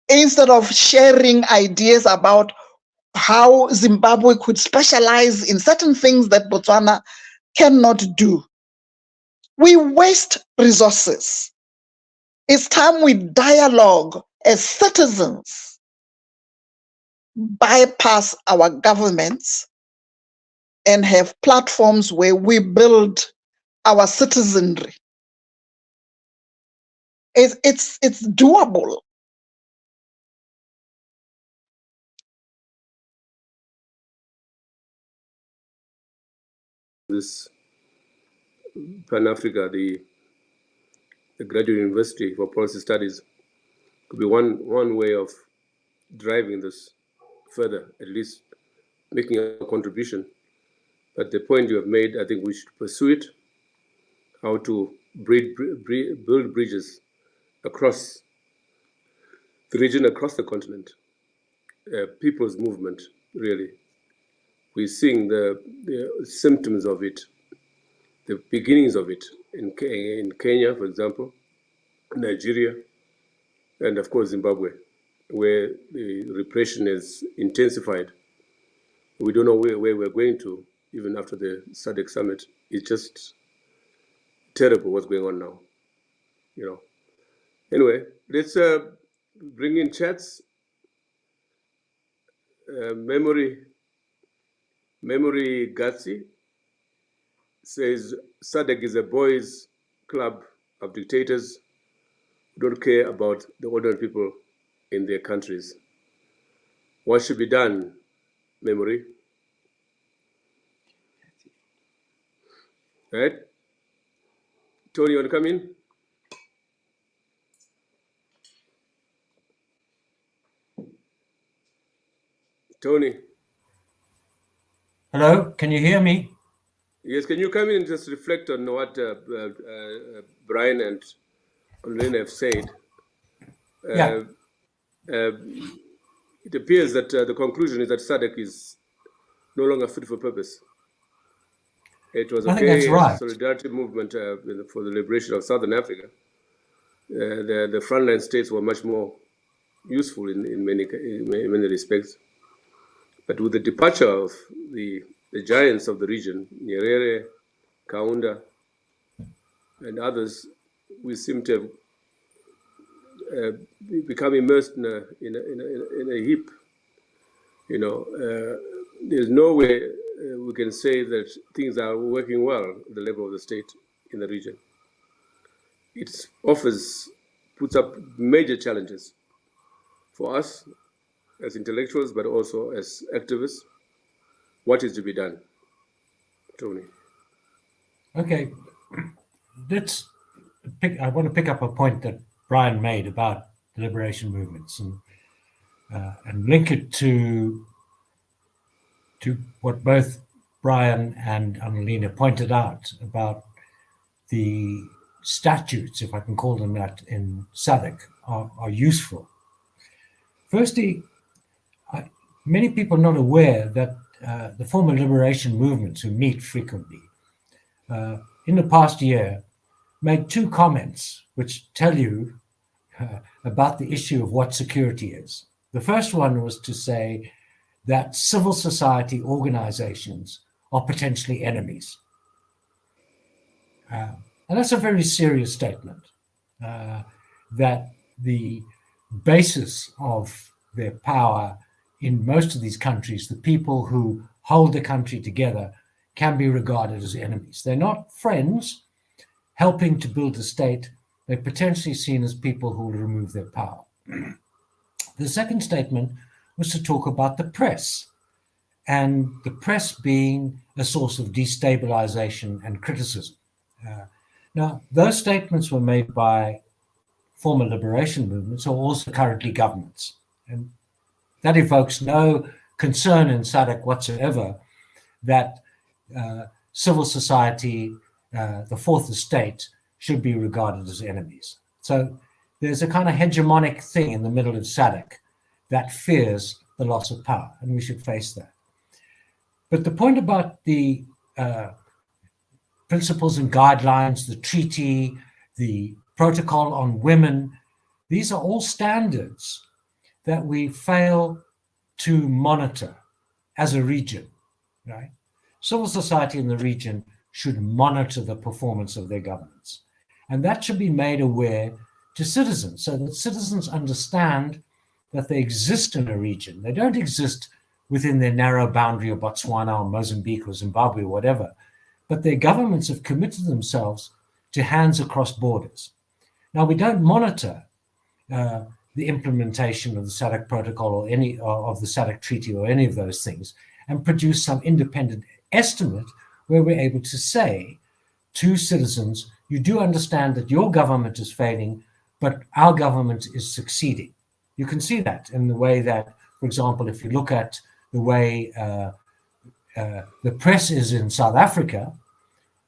instead of sharing ideas about how Zimbabwe could specialize in certain things that Botswana cannot do. We waste resources. It's time we dialogue as citizens, bypass our governments, and have platforms where we build our citizenry. It's doable. This Pan-Africa, the Graduate University for Policy Studies, could be one way of driving this further, at least making a contribution. But the point you have made, I think we should pursue it, how to build bridges across the region, across the continent, people's movement, really. We're seeing the symptoms of it, the beginnings of it in Kenya, for example, Nigeria, and of course Zimbabwe, where the repression is intensified. We don't know where we're going to, even after the SADC summit. It's just terrible what's going on now, you know. Anyway, let's bring in chats. Memory Gatsi says SADC is a boys' club of dictators who don't care about the ordinary people in their countries. What should be done, Memory? Right? Tony, you want to come in? Tony. Hello, can you hear me? Yes, can you come in and just reflect on what Brian and Lynn have said? Yeah. It appears that the conclusion is that SADC is no longer fit for purpose. It was I think that's right. Solidarity movement for the liberation of Southern Africa. The frontline states were much more useful in many respects. But with the departure of the giants of the region, Nyerere, Kaunda, and others, we seem to have become immersed in a heap. You know, there's no way we can say that things are working well at the level of the state in the region. It puts up major challenges for us as intellectuals, but also as activists. What is to be done, Tony? Okay, I want to pick up a point that Brian made about the liberation movements and link it to what both Brian and Annalena pointed out about the statutes, if I can call them that, in SADC are useful. Firstly, many people are not aware that the former liberation movements who meet frequently in the past year made two comments which tell you about the issue of what security is. The first one was to say that civil society organizations are potentially enemies. And that's a very serious statement, that the basis of their power in most of these countries, the people who hold the country together, can be regarded as enemies. They're not friends helping to build a state. They're potentially seen as people who will remove their power. The second statement was to talk about the press, and the press being a source of destabilization and criticism. Now, those statements were made by former liberation movements or also currently governments. And that evokes no concern in SADC whatsoever that civil society, the fourth estate, should be regarded as enemies. So there's a kind of hegemonic thing in the middle of SADC that fears the loss of power, and we should face that. But the point about the principles and guidelines, the treaty, the protocol on women, these are all standards that we fail to monitor as a region, right? Civil society in the region should monitor the performance of their governments. And that should be made aware to citizens so that citizens understand that they exist in a region. They don't exist within their narrow boundary of Botswana or Mozambique or Zimbabwe or whatever, but their governments have committed themselves to hands across borders. Now, we don't monitor the implementation of the SADC protocol or any of the SADC treaty or any of those things and produce some independent estimate where we're able to say to citizens, you do understand that your government is failing, but our government is succeeding. You can see that in the way that, for example, if you look at the way the press is in South Africa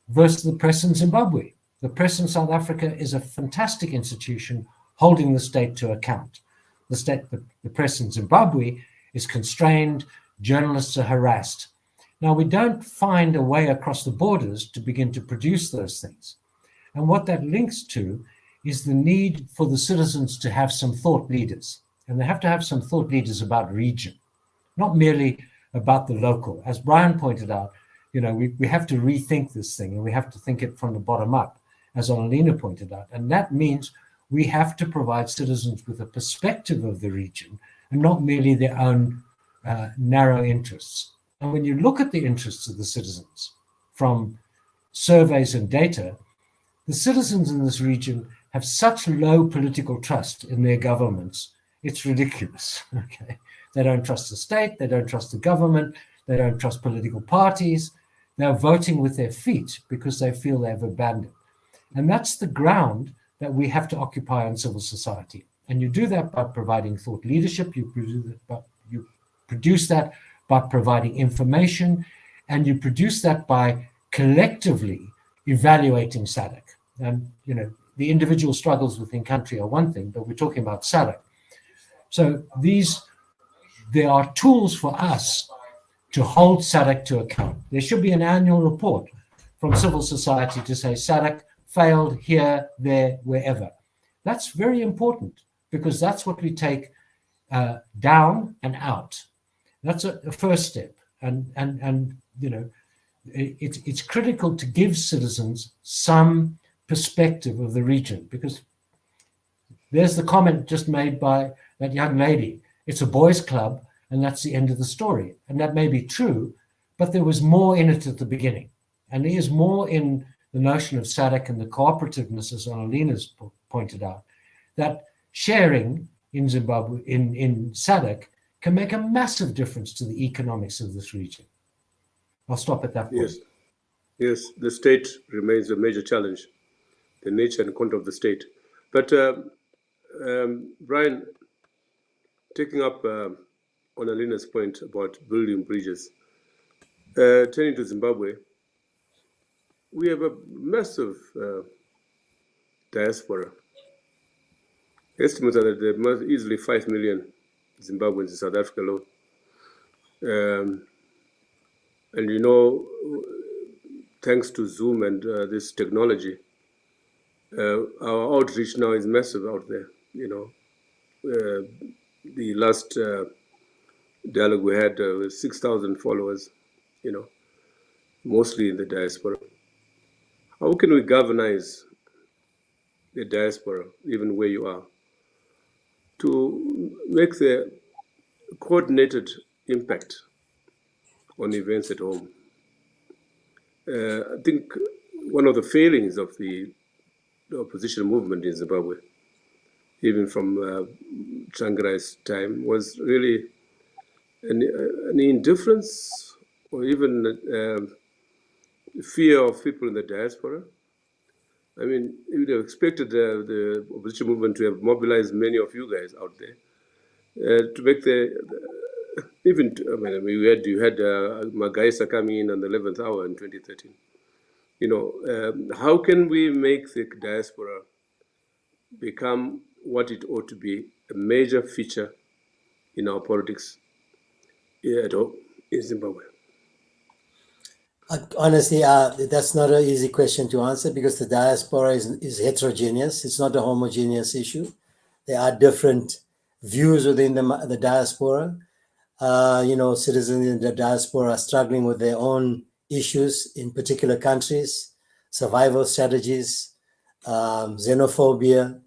versus the press in Zimbabwe. The press in South Africa is a fantastic institution holding the state to account. The press in Zimbabwe is constrained, journalists are harassed. Now, we don't find a way across the borders to begin to produce those things. And what that links to is the need for the citizens to have some thought leaders. And they have to have some thought leaders about region, not merely about the local. As Brian pointed out, we have to rethink this thing, and we have to think it from the bottom up, as Annalena pointed out. And that means we have to provide citizens with a perspective of the region and not merely their own narrow interests. And when you look at the interests of the citizens from surveys and data, the citizens in this region have such low political trust in their governments, it's ridiculous. Okay, they don't trust the state, they don't trust the government, they don't trust political parties. They're voting with their feet because they feel they've abandoned. And that's the ground that we have to occupy in civil society. And you do that by providing thought leadership, you produce that by providing information, and you produce that by collectively evaluating SADC. And, the individual struggles within country are one thing, but we're talking about SADC. So there are tools for us to hold SADC to account. There should be an annual report from civil society to say SADC failed here, there, wherever. That's very important because that's what we take down and out. That's a first step. And it's critical to give citizens some perspective of the region, because there's the comment just made by that young lady. It's a boys' club, and that's the end of the story. And that may be true, but there was more in it at the beginning. And there is more in the notion of SADC and the cooperativeness, as Annalena's pointed out, that sharing in Zimbabwe, in SADC, can make a massive difference to the economics of this region. I'll stop at that point. Yes, the state remains a major challenge, the nature and content of the state. But Brian, taking up Annalena's point about building bridges, turning to Zimbabwe, we have a massive diaspora. Estimates are that there must easily 5 million Zimbabweans in South Africa alone. And thanks to Zoom and this technology, our outreach now is massive out there. The last dialogue we had with 6,000 followers, mostly in the diaspora. How can we galvanize the diaspora, even where you are, to make the coordinated impact on events at home? I think one of the failings of the opposition movement in Zimbabwe, even from Tsvangirai's time, was really an indifference or even fear of people in the diaspora. I mean, you would have expected the opposition movement to have mobilized many of you guys out there to make even. I mean, you had Magaisa coming in on the 11th hour in 2013. You know, how can we make the diaspora become what it ought to be, a major feature in our politics here at home in Zimbabwe? Honestly, that's not an easy question to answer because the diaspora is heterogeneous. It's not a homogeneous issue. There are different views within the diaspora. You know, citizens in the diaspora are struggling with their own issues in particular countries, survival strategies, xenophobia,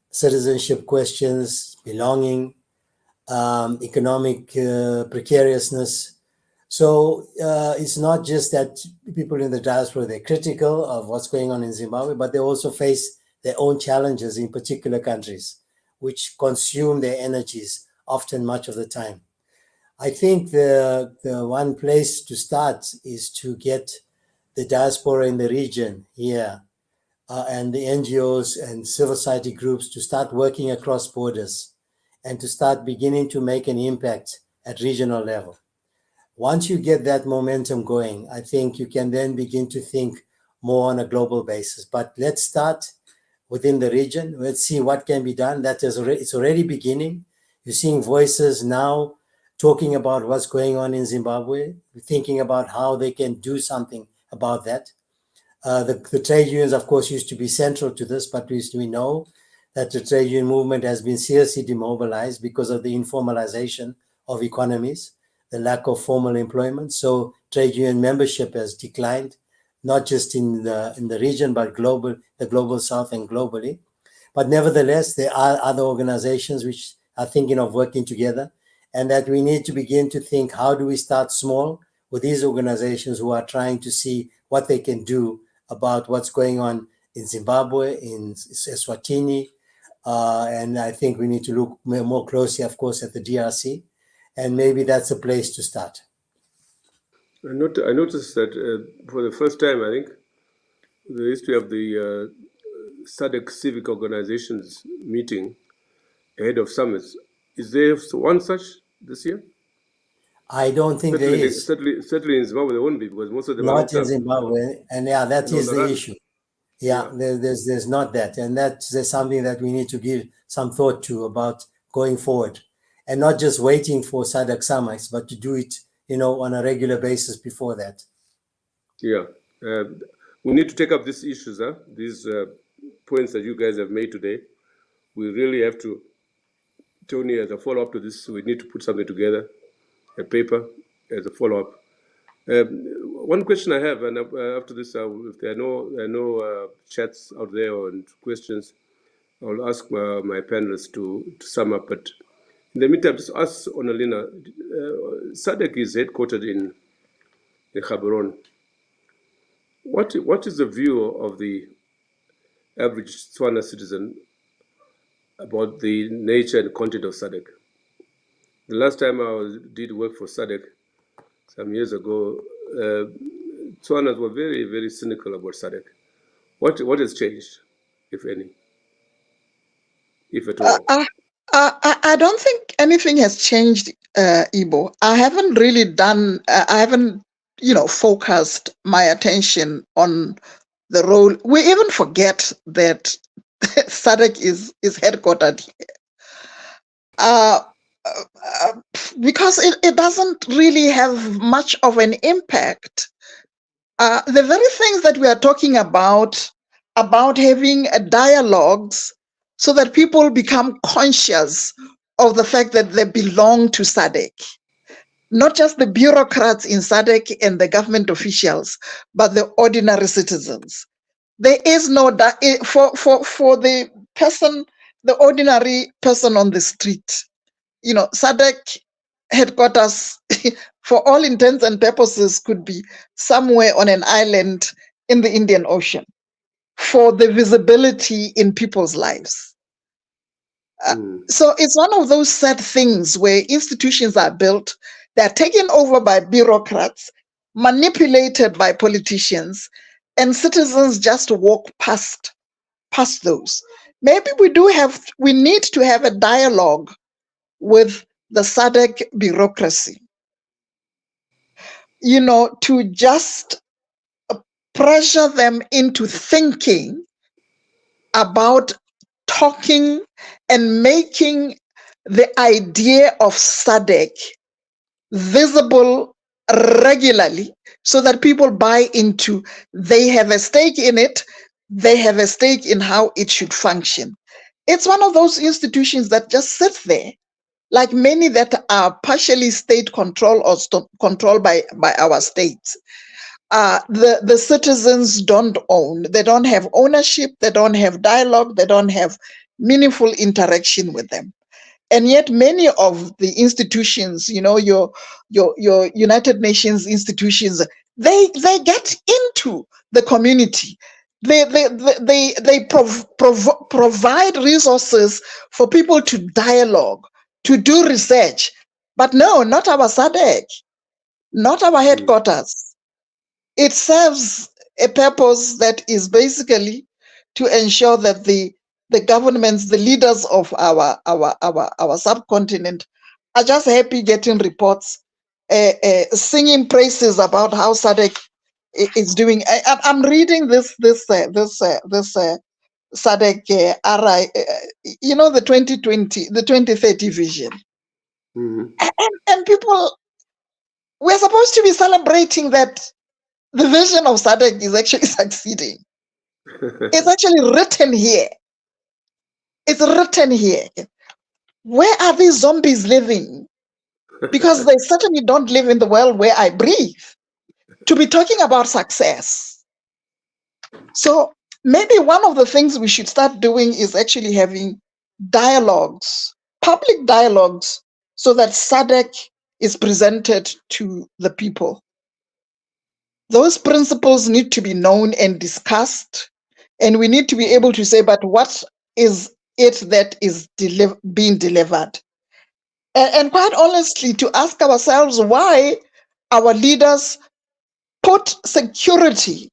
citizenship questions, belonging, economic precariousness. So it's not just that people in the diaspora, they're critical of what's going on in Zimbabwe, but they also face their own challenges in particular countries, which consume their energies often much of the time. I think the one place to start is to get the diaspora in the region here and the NGOs and civil society groups to start working across borders and to start beginning to make an impact at regional level. Once you get that momentum going, I think you can then begin to think more on a global basis. But let's start within the region. Let's see what can be done. It's already beginning. You're seeing voices now talking about what's going on in Zimbabwe, thinking about how they can do something about that. The trade unions, of course, used to be central to this, but we know that the trade union movement has been seriously demobilized because of the informalization of economies, the lack of formal employment. So trade union membership has declined, not just in the region, but the global south and globally. But nevertheless, there are other organizations which are thinking of working together, and that we need to begin to think, how do we start small with these organizations who are trying to see what they can do about what's going on in Zimbabwe, in eSwatini, and I think we need to look more closely, of course, at the DRC, and maybe that's a place to start. I noticed that for the first time, I think, the history of the SADC civic organizations meeting ahead of summits. Is there one such this year? I don't think there is. Certainly in Zimbabwe there won't be, because most of them not in Zimbabwe, and yeah, that is the issue. Yeah, Yeah. There's not that, and there's something that we need to give some thought to about going forward, and not just waiting for SADC summits, but to do it, on a regular basis before that. Yeah, we need to take up these issues, these points that you guys have made today. We really have to, Tony, as a follow-up to this, we need to put something together, a paper as a follow-up. One question I have, and after this, if there are no chats out there or questions, I'll ask my panelists to sum up. But in the meantime, just ask Onalina, SADC is headquartered in Gaborone. What is the view of the average Tswana citizen about the nature and content of SADC? The last time I did work for SADC, some years ago, Tswanas were very, very cynical about SADC. What has changed, if any, if at all? I don't think anything has changed, Ibo. I haven't really done, I haven't, focused my attention on the role. We even forget that SADC is headquartered here. Because it doesn't really have much of an impact. The very things that we are talking about having dialogues so that people become conscious of the fact that they belong to SADC, not just the bureaucrats in SADC and the government officials, but the ordinary citizens. There is no, for the person, the ordinary person on the street, SADC headquarters for all intents and purposes, could be somewhere on an island in the Indian Ocean for the visibility in people's lives. So it's one of those sad things where institutions are built, they're taken over by bureaucrats, manipulated by politicians, and citizens just walk past those. Maybe we need to have a dialogue with the SADC bureaucracy, to just pressure them into thinking about talking and making the idea of SADC visible regularly so that people buy into, they have a stake in it, they have a stake in how it should function. It's one of those institutions that just sit there, like many that are partially state controlled or controlled by our states. The citizens don't own, they don't have ownership, they don't have dialogue, they don't have meaningful interaction with them. And yet many of the institutions, your United Nations institutions, they get into the community. They provide resources for people to dialogue, to do research. But no, not our SADC, not our headquarters. It serves a purpose that is basically to ensure that the governments, the leaders of our subcontinent are just happy getting reports, singing praises about how SADC is doing. I'm reading this SADC RI, the 2020, the 2030 vision, and people, we're supposed to be celebrating that the vision of SADC is actually succeeding. It's actually written here. It's written here. Where are these zombies living? Because they certainly don't live in the world where I breathe to be talking about success. So maybe one of the things we should start doing is actually having dialogues, public dialogues, so that SADC is presented to the people. Those principles need to be known and discussed, and we need to be able to say, but what is it that is being delivered? And quite honestly, to ask ourselves why our leaders put security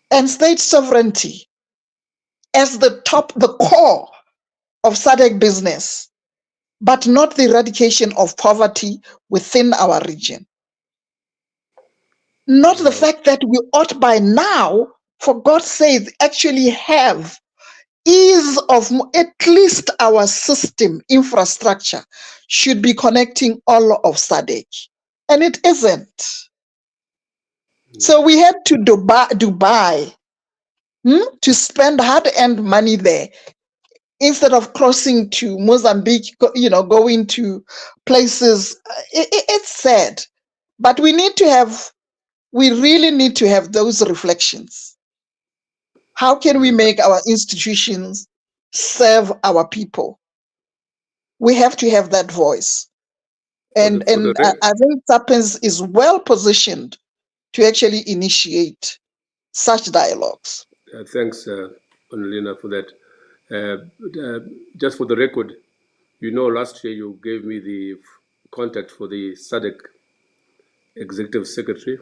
and state sovereignty as the core of SADC business, but not the eradication of poverty within our region. Not the fact that we ought by now, for God's sake, actually have ease of at least our system infrastructure should be connecting all of SADC, and it isn't. So we had to Dubai to spend hard-earned money there instead of crossing to Mozambique, going to places. It's sad, but we really need to have those reflections. How can we make our institutions serve our people? We have to have that voice. And I think SAPES is well positioned to actually initiate such dialogues. Thanks, Annalena, for that. Just for the record, last year you gave me the contact for the SADC executive secretary.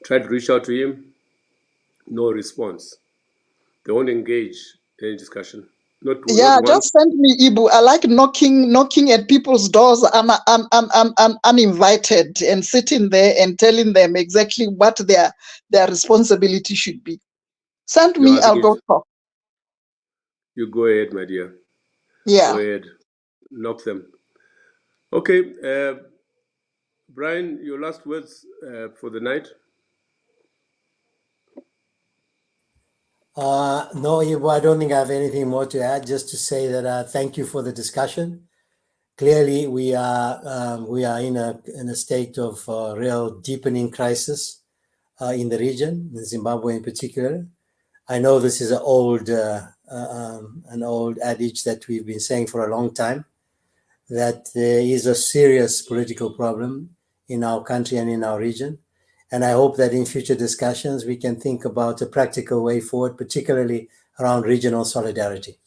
Tried to reach out to him, no response. They won't engage in any discussion. Just send me Ibu. I like knocking at people's doors uninvited and sitting there and telling them exactly what their responsibility should be. Send me, I'll go talk. You go ahead, my dear. Yeah. Go ahead. Knock them. Okay. Brian, your last words for the night? No, Ibu, I don't think I have anything more to add. Just to say that thank you for the discussion. Clearly, we are in a state of real deepening crisis in the region, in Zimbabwe in particular. I know this is an old adage that we've been saying for a long time, that there is a serious political problem in our country and in our region. And I hope that in future discussions, we can think about a practical way forward, particularly around regional solidarity.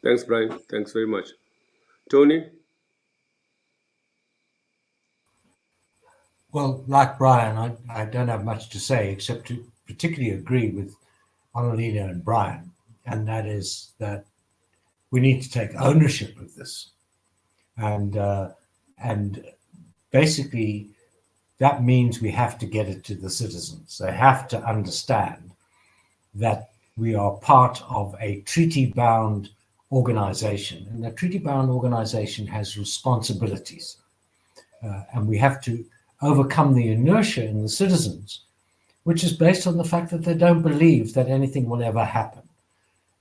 Thanks, Brian. Thanks very much. Tony? Well, like Brian, I don't have much to say except to particularly agree with Annalena and Brian, and that is that we need to take ownership of this. And basically, that means we have to get it to the citizens. They have to understand that we are part of a treaty-bound organization, and the treaty-bound organization has responsibilities, and we have to overcome the inertia in the citizens, which is based on the fact that they don't believe that anything will ever happen.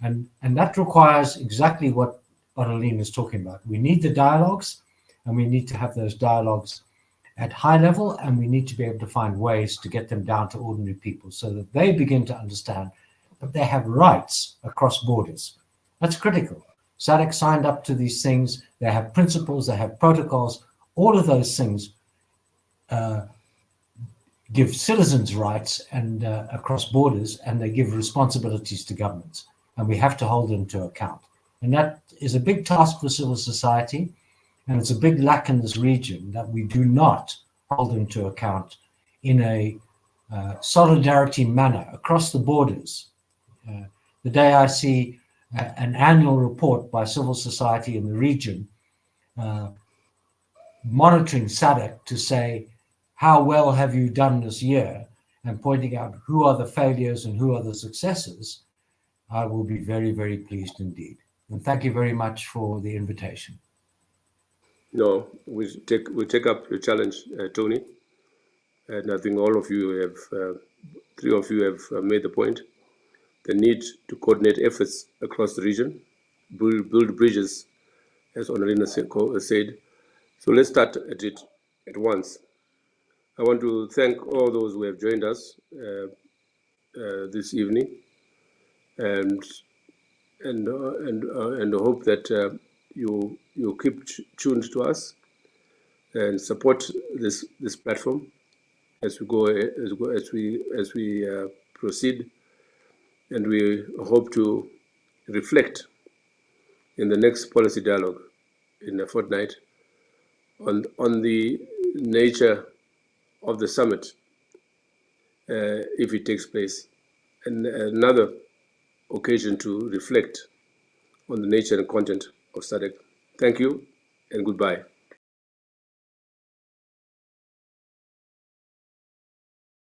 And that requires exactly what Annalena is talking about. We need the dialogues, and we need to have those dialogues at high level, and we need to be able to find ways to get them down to ordinary people so that they begin to understand that they have rights across borders. That's critical. SADC signed up to these things. They have principles, they have protocols. All of those things give citizens rights and across borders, and they give responsibilities to governments, and we have to hold them to account. And that is a big task for civil society, and it's a big lack in this region that we do not hold them to account in a solidarity manner across the borders. The day I see an annual report by civil society in the region monitoring SADC to say, how well have you done this year, and pointing out who are the failures and who are the successes, I will be very, very pleased indeed. And thank you very much for the invitation. No, we take up your challenge, Tony. And I think all of you have, three of you have made the point. The need to coordinate efforts across the region, build bridges, as Annalena said. So let's start at it at once. I want to thank all those who have joined us this evening, and hope that you keep tuned to us and support this platform as we proceed, and we hope to reflect in the next policy dialogue in a fortnight on the nature of the summit, if it takes place, and another occasion to reflect on the nature and content of SADC. Thank you and goodbye.